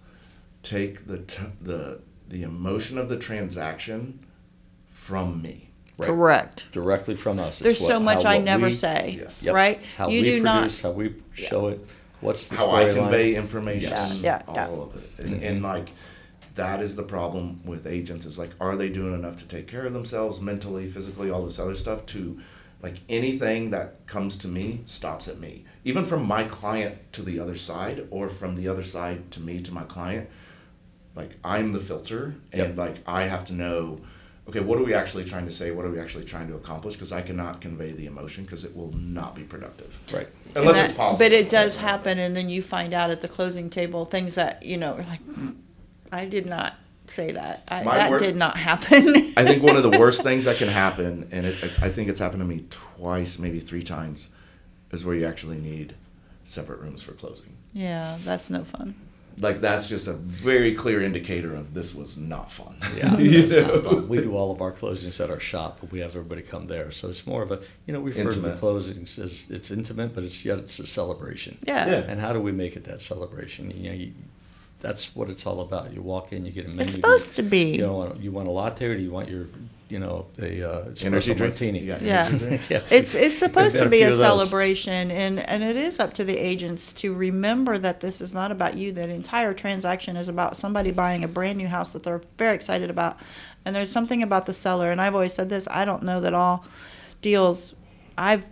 take the emotion of the transaction from me. Right. Correct. Directly from us. It's There's so much I what never we- say, Yes. Yep. right? How You we do produce, how we show it, what's the How I storyline. convey information, Yeah. all of it. And like that is the problem with agents, is like, are they doing enough to take care of themselves mentally, physically, all this other stuff? To like anything that comes to me stops at me. Even from my client to the other side, or from the other side to me to my client, like I'm the filter, and Yep. like I have to know, okay, what are we actually trying to say? What are we actually trying to accomplish? Because I cannot convey the emotion, because it will not be productive. Right. Unless And it's possible. But it does happen, and then you find out at the closing table things that, are like, I did not say that. That did not happen. I think one of the worst things that can happen, and I think it's happened to me twice, maybe 3 times, is where you actually need separate rooms for closing. Yeah, that's no fun. Like that's just a very clear indicator of this was not fun. Yeah, it's not fun. We do all of our closings at our shop, but we have everybody come there. So it's more of a, we refer to the Intimate. closings as it's intimate, but it's a celebration. Yeah. Yeah. And how do we make it that celebration? That's what it's all about. You walk in, you get a menu. It's supposed to be. You want a latte, or do you want your, Energy espresso drinks. martini? You got Yeah. energy drinks? Yeah. It's supposed We've got to be few a of those. celebration, and it is up to the agents to remember that this is not about you. That entire transaction is about somebody buying a brand new house that they're very excited about. And there's something about the seller, and I've always said this, I don't know that all deals, I've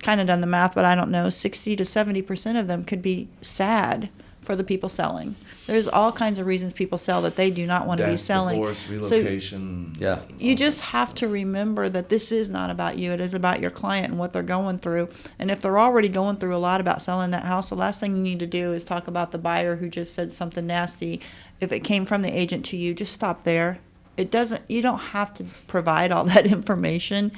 kind of done the math, but I don't know, 60 to 70% of them could be sad for the people selling. There's all kinds of reasons people sell that they do not want to be Death, selling. divorce, So relocation. Yeah. you just have to remember that this is not about you. It is about your client and what they're going through. And if they're already going through a lot about selling that house, the last thing you need to do is talk about the buyer who just said something nasty. If it came from the agent to you, just stop there. You don't have to provide all that information.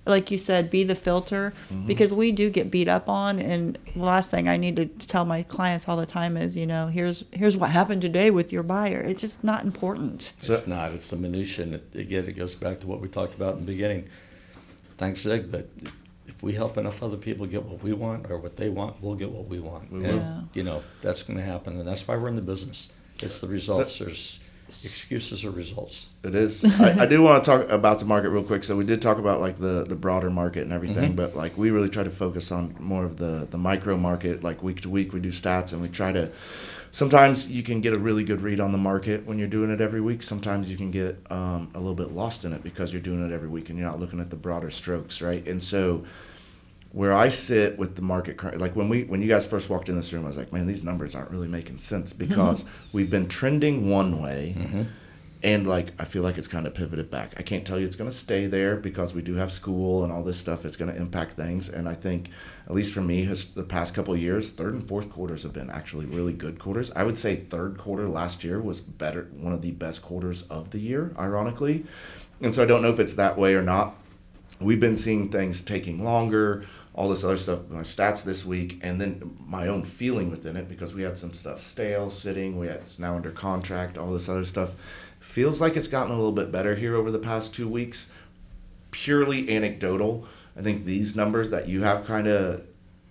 like you said, be the filter, because we do get beat up on. And the last thing I need to tell my clients all the time is, here's what happened today with your buyer. It's just not important. It's not. It's the minutia. And again, it goes back to what we talked about in the beginning. Thanks, Zig, but if we help enough other people get what we want or what they want, we'll get what we want. That's going to happen. And that's why we're in the business. It's the results. There's excuses or results. It is. I do want to talk about the market real quick. So we did talk about like the broader market and everything, but like we really try to focus on more of the micro market. Like week to week, we do stats and we try to. Sometimes you can get a really good read on the market when you're doing it every week. Sometimes you can get a little bit lost in it because you're doing it every week and you're not looking at the broader strokes, right? And so where I sit with the market, like when you guys first walked in this room, I was like, man, these numbers aren't really making sense because we've been trending one way, and like I feel like it's kind of pivoted back. I can't tell you it's going to stay there because we do have school and all this stuff. It's going to impact things, and I think, at least for me, the past couple of years, third and fourth quarters have been actually really good quarters. I would say third quarter last year was better, one of the best quarters of the year, ironically, and so I don't know if it's that way or not. We've been seeing things taking longer, all this other stuff, my stats this week, and then my own feeling within it, because we had some stuff stale, sitting, it's now under contract, all this other stuff. Feels like it's gotten a little bit better here over the past 2 weeks. Purely anecdotal. I think these numbers that you have kind of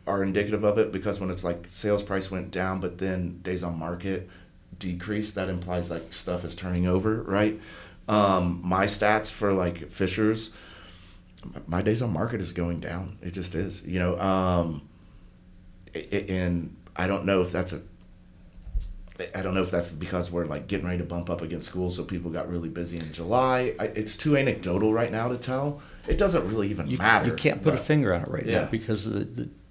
are indicative of it, because when it's like sales price went down, but then days on market decreased, that implies like stuff is turning over, right? My stats for like Fishers, my days on market is going down. It just is, and I don't know if that's because we're like getting ready to bump up against school, so people got really busy in July. It's too anecdotal right now to tell. It doesn't really even matter. You can't put a finger on it right now because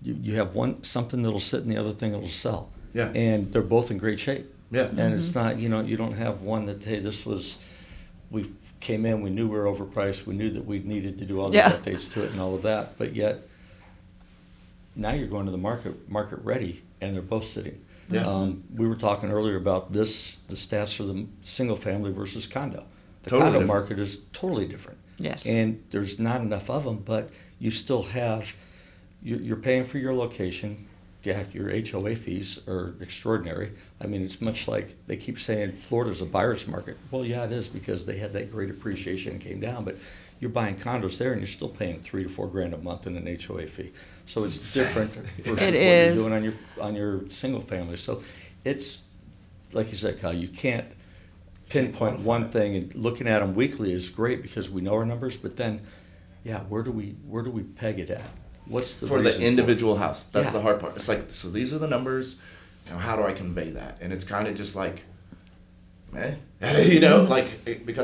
you have something that'll sit and the other thing that'll sell. Yeah. And they're both in great shape. Yeah. And it's not, you don't have one that, hey, we came in, we knew we were overpriced, we knew that we needed to do all these updates to it and all of that, but yet now you're going to the market ready, and they're both sitting. Yeah. We were talking earlier about the stats for the single family versus condo. The Totally condo different. market is totally different. Yes. And there's not enough of them, but you still have, you're paying for your location. Yeah, your HOA fees are extraordinary. I mean, it's much like they keep saying Florida's a buyer's market. Well, yeah, it is, because they had that great appreciation and came down, but you're buying condos there and you're still paying $3,000 to $4,000 a month in an HOA fee. So it's different versus what you're doing on your single family. So it's, like you said, Kyle, you can't pinpoint one thing, and looking at them weekly is great because we know our numbers, but then, where do we peg it at? What's the for the individual house? That's the hard part. It's like, so these are the numbers. How do I convey that? And it's kind of just like, because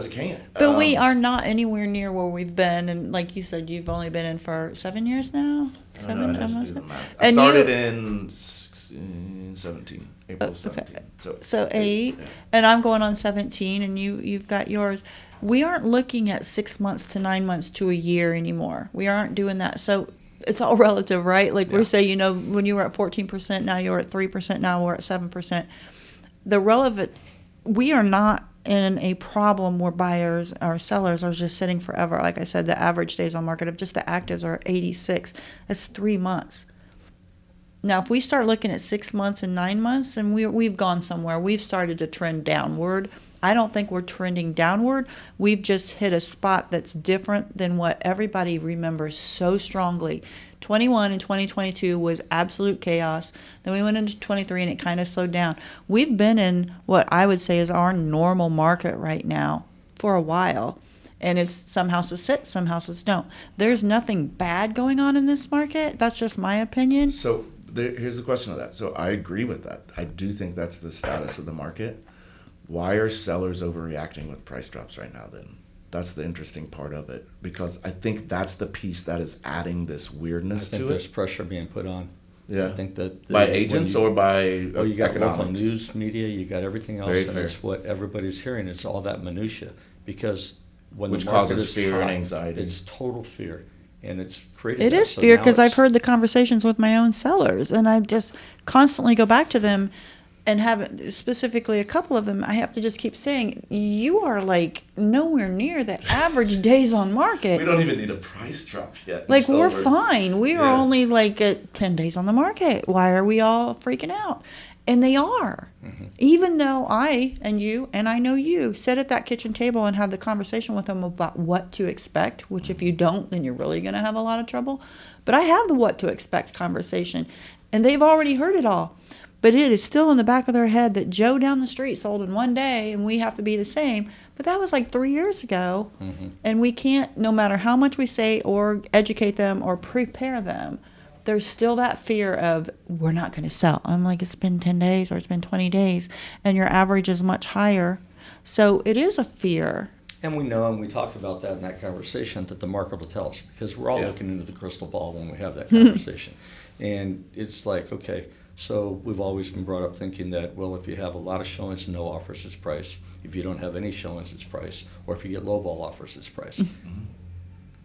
it can't. But we are not anywhere near where we've been, and like you said, you've only been in for 7 years now. I know, I had to do the math. I started in 17, April 17. Okay. So 8, and I'm going on 17, and you've got yours. We aren't looking at 6 months to 9 months to a year anymore. We aren't doing that. So it's all relative, right? Like we say, when you were at 14%, now you're at 3%, now we're at 7%. The relevant, we are not in a problem where buyers or sellers are just sitting forever. Like I said, the average days on market of just the actives are 86. That's 3 months. Now, if we start looking at 6 months and 9 months, and we've gone somewhere, we've started to trend downward. I don't think we're trending downward. We've just hit a spot that's different than what everybody remembers so strongly. 21 and 2022 was absolute chaos. Then we went into 23 and it kind of slowed down. We've been in what I would say is our normal market right now for a while. And it's some houses sit, some houses don't. There's nothing bad going on in this market. That's just my opinion. So here's the question of that. So I agree with that. I do think that's the status of the market. Why are sellers overreacting with price drops right now then? That's the interesting part of it, because I think that's the piece that is adding this weirdness to it. I think there's pressure being put on. Yeah. I think that by agents or by you got economics? Local news media, you got everything else, Very and fair. it's what everybody's hearing. It's all that minutia, because when which the market causes is fear hot, and anxiety. It's total fear, and it's created. It is fear, because I've heard the conversations with my own sellers, and I just constantly go back to them. and have specifically a couple of them, I have to just keep saying, you are like nowhere near the average days on market. We don't even need a price drop yet. Like, we're fine. We are Yeah. only like at 10 days on the market. Why are we all freaking out? And they are. Even though I and you, and I know you, sit at that kitchen table and have the conversation with them about what to expect, which if you don't, then you're really going to have a lot of trouble. But I have the what to expect conversation, and they've already heard it all. But it is still in the back of their head that Joe down the street sold in one day and we have to be the same. But that was like 3 years ago. And we can't, no matter how much we say or educate them or prepare them, there's still that fear of, we're not going to sell. I'm like, it's been 10 days or it's been 20 days and your average is much higher. So it is a fear. And we know, and we talk about that in that conversation, that the market will tell us, because we're all Yeah. looking into the crystal ball when we have that conversation. And it's like, okay, so we've always been brought up thinking that, well, if you have a lot of showings and no offers, it's price. If you don't have any showings, it's price. Or if you get lowball offers, it's price.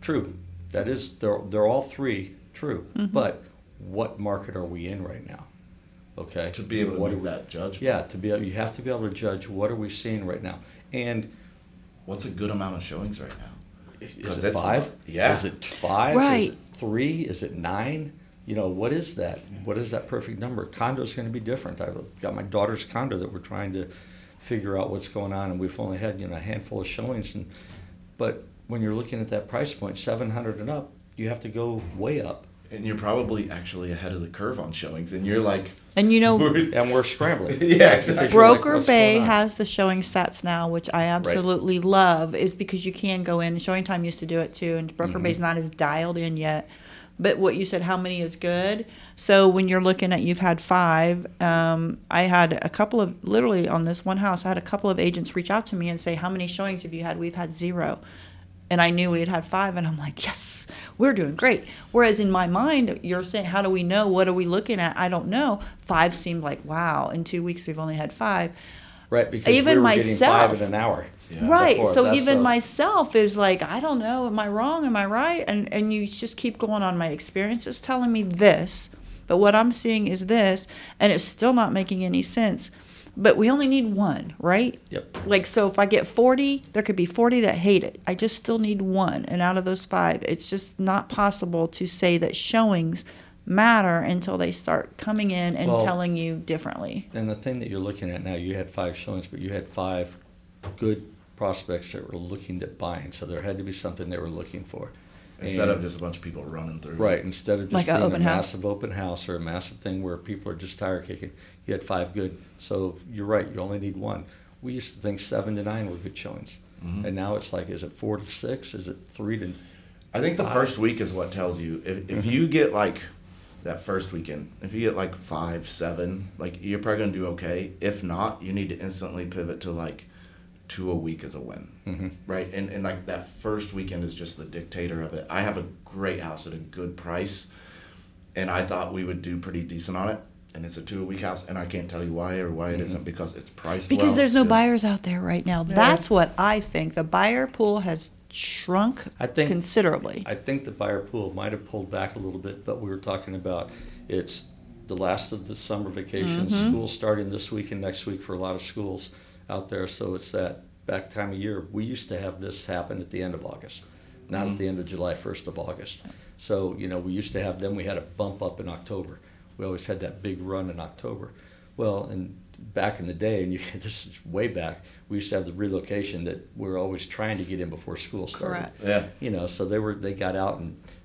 True. That is, they're all three true. But what market are we in right now? Okay. To be able to What make do we- that judgment. Yeah, you have to be able to judge what are we seeing right now. And What's a good amount of showings right now? is it 5? Yeah. Is it 5? Right. Is it 3? Is it 9? You know, what is that? What is that perfect number? Condo's going to be different. I've got my daughter's condo that we're trying to figure out what's going on, and we've only had, a handful of showings. But when you're looking at that price point, 700 and up, you have to go way up. And you're probably actually ahead of the curve on showings, and you're like, And you know, And we're scrambling. Yeah, exactly. Because you're like, Broker what's Bay going on? has the showing stats now, which I absolutely love, is because you can go in. Showing Time used to do it too, and Broker Bay's not as dialed in yet. But what you said, how many is good? So when you're looking at, you've had 5. I had a couple of, literally on this one house, I had a couple of agents reach out to me and say, how many showings have you had? We've had 0. And I knew we had 5, and I'm like, yes, we're doing great. Whereas in my mind, you're saying, how do we know? What are we looking at? I don't know. 5 seemed like, wow, in 2 weeks we've only had 5. Right, because Even we were getting myself. 5 in an hour. Yeah. Right. before. So That's even a- myself is like, I don't know. Am I wrong? Am I right? And you just keep going on. My experience is telling me this, but what I'm seeing is this, and it's still not making any sense. But we only need 1, right? Yep. Like, so if I get 40, there could be 40 that hate it. I just still need 1. And out of those 5, it's just not possible to say that showings matter until they start coming in and Well, telling you differently. And the thing that you're looking at now, you had 5 showings, but you had 5 good prospects that were looking at buying. So there had to be something they were looking for. instead And- of just a bunch of people running through. Right, instead of just Like a being open a house? massive open house or a massive thing where people are just tire kicking, you had 5 good. So you're right, you only need 1. We used to think 7 to 9 were good showings. And now it's like, is it 4 to 6? Is it 3 to... I think the first week is what tells you. If you get like that first weekend, if you get like 5, 7, like you're probably gonna do okay. If not, you need to instantly pivot to like 2 a week as a win, right? And like that first weekend is just the dictator of it. I have a great house at a good price, and I thought we would do pretty decent on it. And it's a 2 a week house, and I can't tell you why it isn't, because it's priced Because well. there's no Good. buyers out there right now. That's what I think. The buyer pool has shrunk I think- considerably. I think the buyer pool might have pulled back a little bit, but we were talking about it's the last of the summer vacations, school starting this week and next week for a lot of schools out there. So it's that back time of year. We used to have this happen at the end of August, not at the end of July, 1st of August. So, we used to have, then we had a bump up in October. We always had that big run in October. Well, and back in the day, and this is way back, we used to have the relocation that we were always trying to get in before school started. Correct. Yeah. So they got out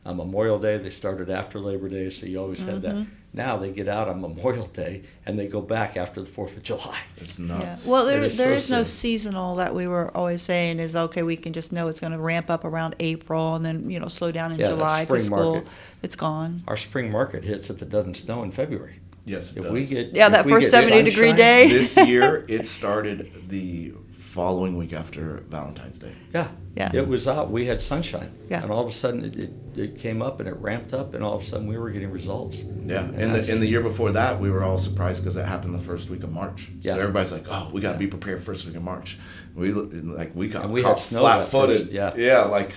on Memorial Day. They started after Labor Day, so you always had that. Now they get out on Memorial Day and they go back after the 4th of July. It's Yeah. nuts. Well, It there is is so no sad. seasonal that we were always saying is, okay, we can just know it's going to ramp up around April and then, slow down in Yeah, that July because spring school, market. it's gone. Our spring market hits if it doesn't snow in February. Yes, it If does. we get Yeah, if that we first get 70-degree sunshine- day. This year, it started the following week after Valentine's Day. Yeah. Yeah. It was out. We had sunshine. Yeah. And all of a sudden it came up and it ramped up and all of a sudden we were getting results. Yeah, And in that's- the year before that, we were all surprised because it happened the first week of March. Yeah. So everybody's like, "Oh, we got to be prepared first week of March." We got And we had caught snow that flat-footed. first- yeah. yeah, like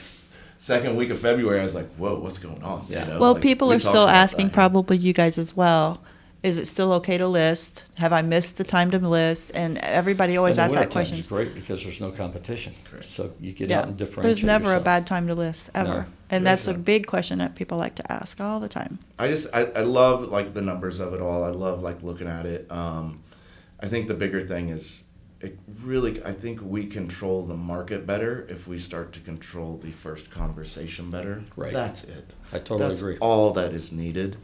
second week of February, I was like, "Whoa, what's going on?" Yeah. Well, like, people we are talked still about asking, that. probably you guys as well, Is it still okay to list? Have I missed the time to list? And everybody always asks that question. It's great because there's no competition. Correct. So you get Yeah. out and differentiate There's never yourself. a bad time to list, ever. No. And that's a big question that people like to ask all the time. I love like the numbers of it all. I love like looking at it. I think the bigger thing is I think we control the market better if we start to control the first conversation better. Right. That's it. I totally That's agree. all that is needed.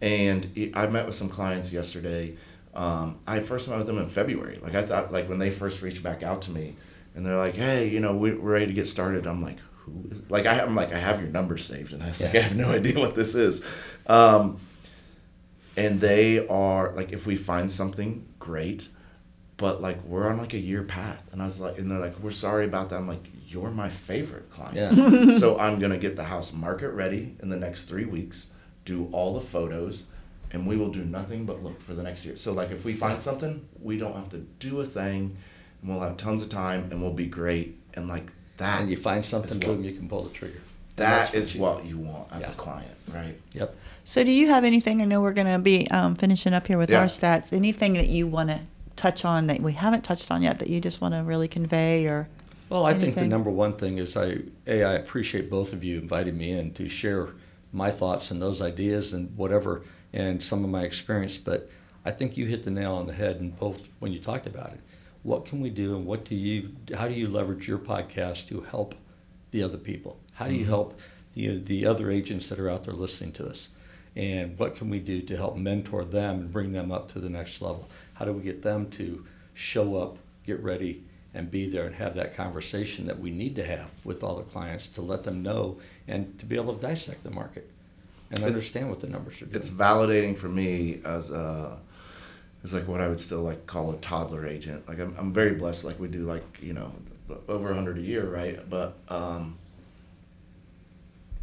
And I met with some clients yesterday. I first met with them in February. Like I thought, like when they first reached back out to me, and they're like, "Hey, we're ready to get started." I'm like, "Who is?" Like I have your number saved, and I was like, I have no idea what this is. And they are like, if we find something, great, but like we're on like a year path. And I was like, and they're like, "We're sorry about that." I'm like, "You're my favorite client." Yeah. So I'm gonna get the house market ready in the next 3 weeks. Do all the photos, and we will do nothing but look for the next year. So like if we find something, we don't have to do a thing, and we'll have tons of time, and we'll be great. And like that. And you find something, boom, you can pull the trigger. That is what you want as a client, right? Yep. So do you have anything, I know we're going to be finishing up here with our Yeah. stats, anything that you want to touch on that we haven't touched on yet that you just want to really convey or Well, I think the anything? number one thing is I appreciate both of you inviting me in to share my thoughts and those ideas and whatever and some of my experience, but I think you hit the nail on the head in both when you talked about it. What can we do and how do you leverage your podcast to help the other people? How do you help the other agents that are out there listening to us? And what can we do to help mentor them and bring them up to the next level? How do we get them to show up, get ready, and be there and have that conversation that we need to have with all the clients to let them know and to be able to dissect the market and understand what the numbers are doing. It's validating for me as like what I would still like call a toddler agent. Like I'm very blessed. Like we do like over 100 a year, right? But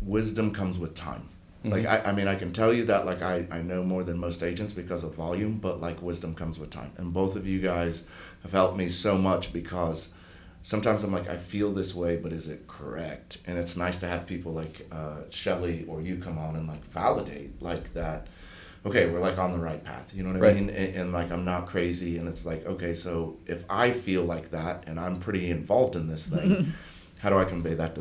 wisdom comes with time. Mm-hmm. Like I mean I can tell you that like I know more than most agents because of volume, but like wisdom comes with time. And both of you guys have helped me so much because sometimes I'm like, I feel this way, but is it correct? And it's nice to have people like Shelly or you come on and like validate like that. Okay, we're like on the right path. You know what I Right. mean? And like I'm not crazy. And it's like, okay, so if I feel like that and I'm pretty involved in this thing, how do I convey that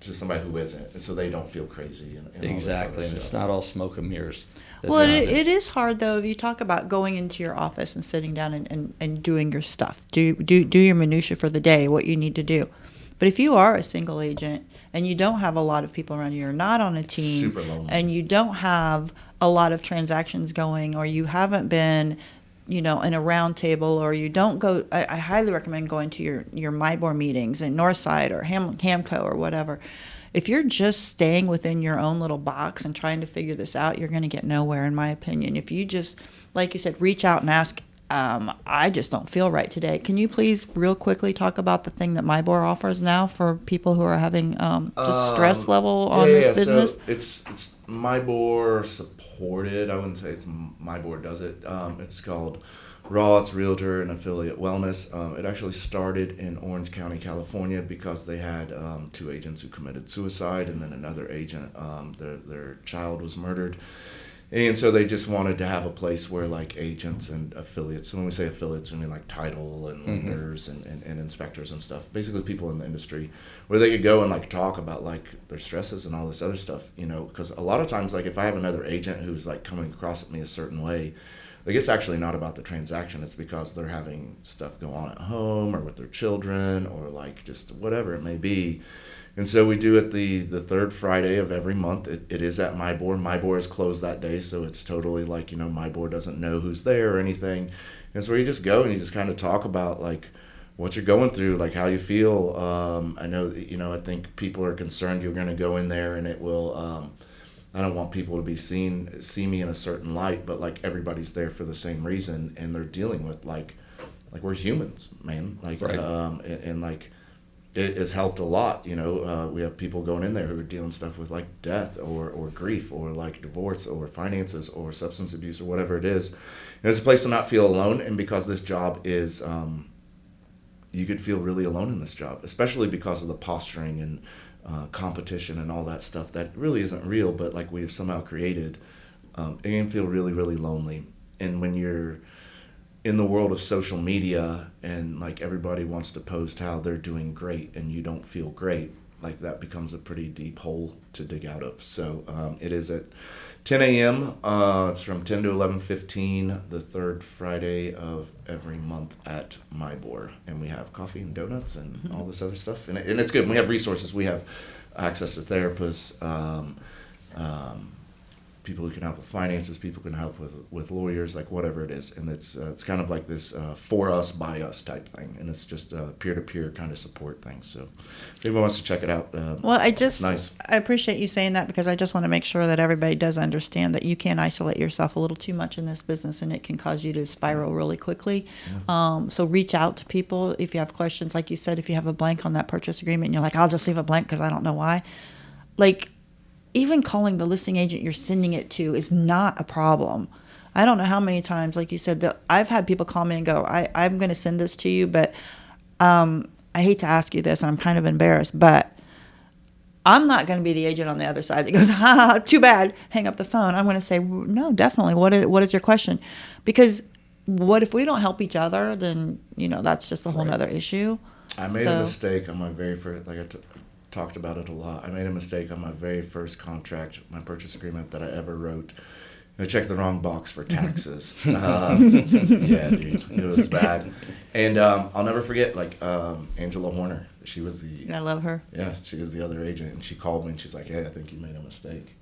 to somebody who isn't, and so they don't feel crazy and Exactly, and it's not all smoke and mirrors. Well, it is hard, though, if you talk about going into your office and sitting down and doing your stuff. Do your minutia for the day, what you need to do. But if you are a single agent and you don't have a lot of people around you, you're not on a team, Super lonely. and you don't have a lot of transactions going, or you haven't been, in a round table, or you don't go, I highly recommend going to your MyBoard meetings in Northside or Hamco or whatever. If you're just staying within your own little box and trying to figure this out, you're going to get nowhere, in my opinion. If you just, like you said, reach out and ask, I just don't feel right today. Can you please real quickly talk about the thing that MyBoard offers now for people who are having just stress level on this business? So it's MyBoard supported. I wouldn't say it's MyBoard does it. It's called Raw. It's Realtor and Affiliate Wellness. It actually started in Orange County, California, because they had 2 agents who committed suicide, and then another agent, their child was murdered. And so they just wanted to have a place where like agents and affiliates, so when we say affiliates, we mean like title and lenders and inspectors and stuff, basically people in the industry, where they could go and like talk about like their stresses and all this other stuff, because a lot of times like if I have another agent who's like coming across at me a certain way, like it's actually not about the transaction, it's because they're having stuff go on at home or with their children or like just whatever it may be. And so we do it the third Friday of every month. It is at MyBoard. MyBoard is closed that day, so it's totally like, MyBoard doesn't know who's there or anything. And so you just go and you just kind of talk about like what you're going through, like how you feel. I know, I think people are concerned you're going to go in there and it will, I don't want people to see me in a certain light, but like everybody's there for the same reason, and they're dealing with like we're humans, man. Like, right. And like, it has helped a lot. We have people going in there who are dealing stuff with like death or grief or like divorce or finances or substance abuse or whatever it is. And it's a place to not feel alone. And because this job is, you could feel really alone in this job, especially because of the posturing and competition and all that stuff that really isn't real, but like we've somehow created. It can feel really, really lonely. and when you're in the world of social media and like everybody wants to post how they're doing great and you don't feel great, like that becomes a pretty deep hole to dig out of. So it is at 10 a.m. It's from 10 to 11:15, the third Friday of every month at Mybor. And we have coffee and donuts and all this other stuff. And it's good. We have resources. We have access to therapists, people who can help with finances, people who can help with lawyers, like whatever it is. And it's kind of like this for us, by us type thing. And it's just a peer-to-peer kind of support thing. So if anyone wants to check it out, well, it's nice. I appreciate you saying that, because I just want to make sure that everybody does understand that you can isolate yourself a little too much in this business, and it can cause you to spiral really quickly. Yeah. So reach out to people if you have questions. Like you said, if you have a blank on that purchase agreement and you're like, I'll just leave it blank because I don't know why. Like, even calling the listing agent you're sending it to is not a problem. I don't know how many times, like you said, that I've had people call me and go, I'm going to send this to you, but I hate to ask you this, and I'm kind of embarrassed, but I'm not going to be the agent on the other side that goes, ha, too bad, hang up the phone. I'm going to say, no, definitely. What is your question? Because what if we don't help each other? Then, that's just a whole nother issue. I made a mistake on my very first, talked about it a lot. I made a mistake on my very first contract, my purchase agreement that I ever wrote. I checked the wrong box for taxes. Yeah, dude, it was bad. And I'll never forget, Angela Horner. She was I love her. Yeah, she was the other agent, and she called me and she's like, "Hey, I think you made a mistake."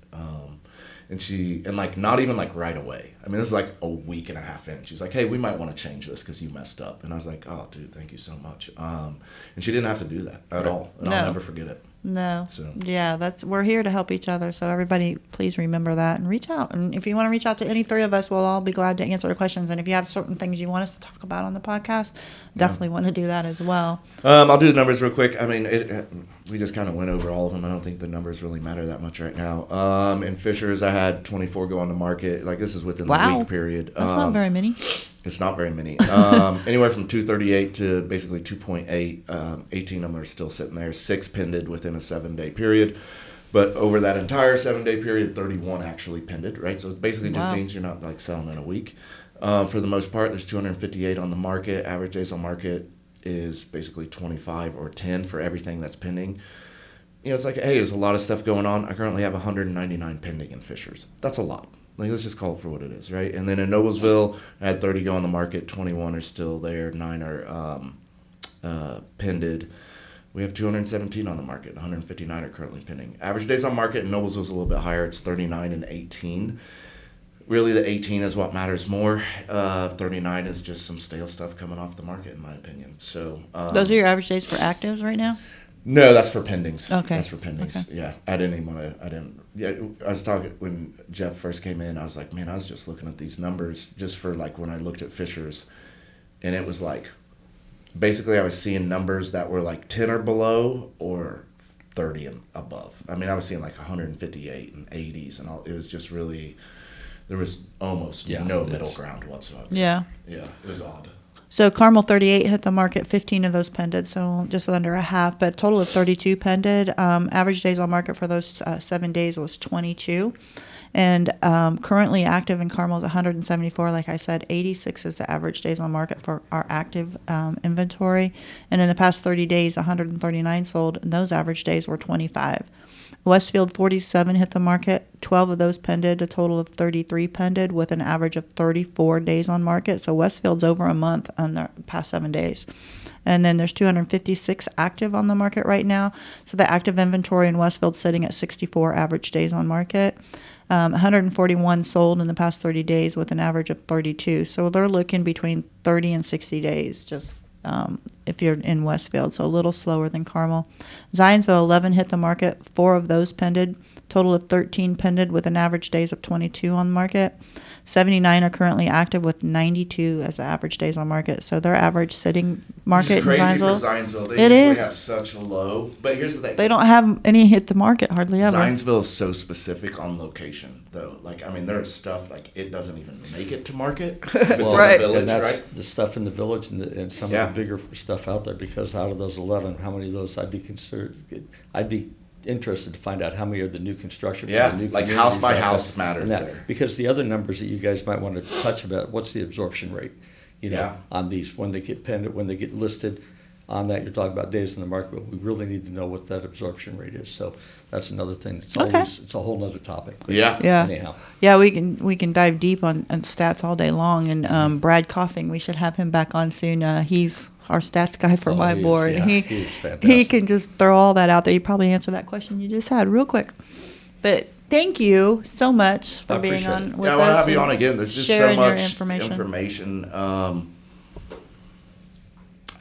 Not even right away. I mean, this is like a week and a half in. She's like, "Hey, we might want to change this because you messed up." And I was like, "Oh, dude, thank you so much." And she didn't have to do that at all. And I'll never forget it. No. So. Yeah, we're here to help each other. So everybody, please remember that and reach out. And if you want to reach out to any three of us, we'll all be glad to answer the questions. And if you have certain things you want us to talk about on the podcast, definitely want to do that as well. I'll do the numbers real quick. I mean, we just kind of went over all of them. I don't think the numbers really matter that much right now. In Fishers, I had 24 go on the market. This is within the week period. That's not very many. It's not very many. Anywhere from 238 to basically 2.8. 18 of them are still sitting there. 6 pended within a 7-day period. But over that entire 7-day period, 31 actually pended, right? So it basically just means you're not selling in a week. For the most part, there's 258 on the market. Average days on market is basically 25 or 10 for everything that's pending. It's like, hey, there's a lot of stuff going on. I currently have 199 pending in Fishers. That's a lot. Let's just call it for what it is, right? And then in Noblesville, I had 30 go on the market. 21 are still there. 9 are pended. We have 217 on the market. 159 are currently pending. Average days on market in Noblesville's a little bit higher. It's 39 and 18. Really, the 18 is what matters more. 39 is just some stale stuff coming off the market, in my opinion. So those are your average days for actives right now? No, that's for pendings. Okay. That's for pendings. Okay. Yeah, I was talking when Jeff first came in. I was like, man, I was just looking at these numbers just for when I looked at Fishers, and it was basically I was seeing numbers that were 10 or below or 30 and above. I mean, I was seeing 158 and 80s and all. It was just really, there was almost no middle ground whatsoever. Yeah. Yeah, it was odd. So Carmel 38 hit the market, 15 of those pended, so just under a half, but a total of 32 pended. Average days on market for those 7 days was 22. And currently active in Carmel is 174. Like I said, 86 is the average days on market for our active inventory. And in the past 30 days, 139 sold, and those average days were 25. Westfield 47 hit the market, 12 of those pended, a total of 33 pended with an average of 34 days on market. So Westfield's over a month on the past 7 days. And then there's 256 active on the market right now. So the active inventory in Westfield's sitting at 64 average days on market. 141 sold in the past 30 days with an average of 32. So they're looking between 30 and 60 days just if you're in Westfield, so a little slower than Carmel. Zionsville 11 hit the market, 4 of those pended, total of 13 pended with an average days of 22 on the market. 79 are currently active with 92 as the average days on market. So their average sitting market in Zionsville. For Zionsville. They usually have such a low. But here's the thing. They don't have any hit the market hardly ever. Zionsville is so specific on location, though. There's stuff it doesn't even make it to market. If it's in the village, and that's right? the stuff in the village and some of the bigger stuff out there. Because out of those 11, how many of those I'd be interested to find out how many are the new construction. For Yeah, the new like house by communities out house there, matters and that. there. Because the other numbers that you guys might want to touch about, what's the absorption rate? Yeah. On these, when they get penned, when they get listed on that, you're talking about days in the market, but we really need to know what that absorption rate is. So that's another thing. It's Okay. always, it's a whole nother topic. But Yeah. Yeah. Anyhow. Yeah, we can dive deep on stats all day long. And Brad Coughing, we should have him back on soon. He's our stats guy for my he is, board. yeah, he is fantastic. he can just throw all that out there. You probably answer that question you just had real quick. But thank you so much for I being appreciate on it. with Yeah, I us. want to have you and on again. There's just so sharing your much information.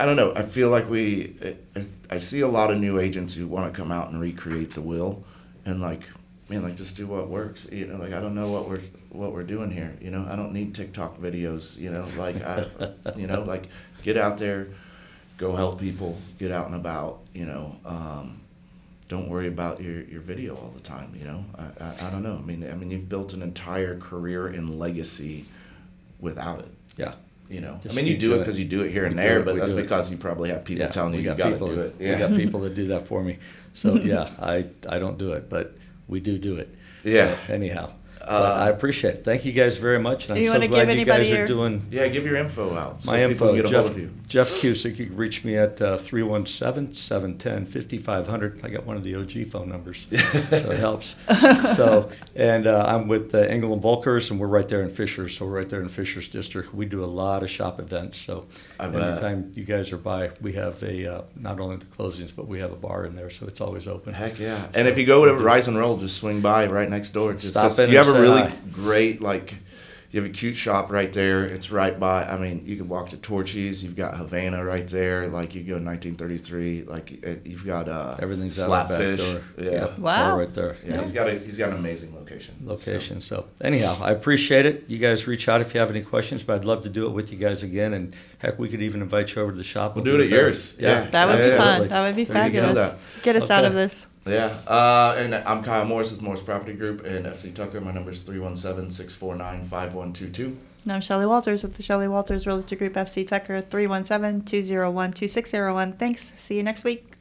I don't know. I feel like I see a lot of new agents who want to come out and recreate the will, and like, man, like just do what works. You know, like I don't know what we're doing here. You know, I don't need TikTok videos. You know, like like get out there, go help people, get out and about. You know, don't worry about your video all the time. You know, I don't know. I mean, you've built an entire career and legacy without it. Yeah. You know, Just I mean, you keep do it doing because it. you do it here and We do there, it, but we that's do it. because you probably have people telling you we you got got to people, do it. We got people that do that for me. So yeah, I don't do it, but we do it. Yeah. So, anyhow, but I appreciate it. Thank you guys very much, and I'm You so wanna glad give you guys anybody are your- doing Yeah, give your info out. my so people info. can get a hold of you. Jeff Kucic. You can reach me at 317-710-5500. I got one of the OG phone numbers, so it helps. So, and I'm with Engel and Völkers, and we're right there in Fishers. So we're right there in Fishers District. We do a lot of shop events. So I bet. anytime you guys are by, we have a not only the closings, but we have a bar in there, so it's always open. Heck yeah! And if you go to Rise and Roll, just swing by right next door. Just Stop 'cause in you and have a say really hi. great you have a cute shop right there. It's right by. I mean, you can walk to Torchy's. You've got Havana right there. Like you go 1933. Like you've got Everything's out of the back Slapfish. door. Yeah. Yep, it's Wow. all right there. Yeah, he's got an amazing location. So anyhow, I appreciate it. You guys reach out if you have any questions, but I'd love to do it with you guys again. And heck, we could even invite you over to the shop. We'll do it at yours. Yeah. That would be Yeah. fun. That would be There you go. fabulous. Get us out Okay. of this. Yeah, and I'm Kyle Morris with Morris Property Group and FC Tucker. My number is 317-649-5122. And I'm Shelly Walters with the Shelly Walters Realtor Group FC Tucker, 317-201-2601. Thanks. See you next week.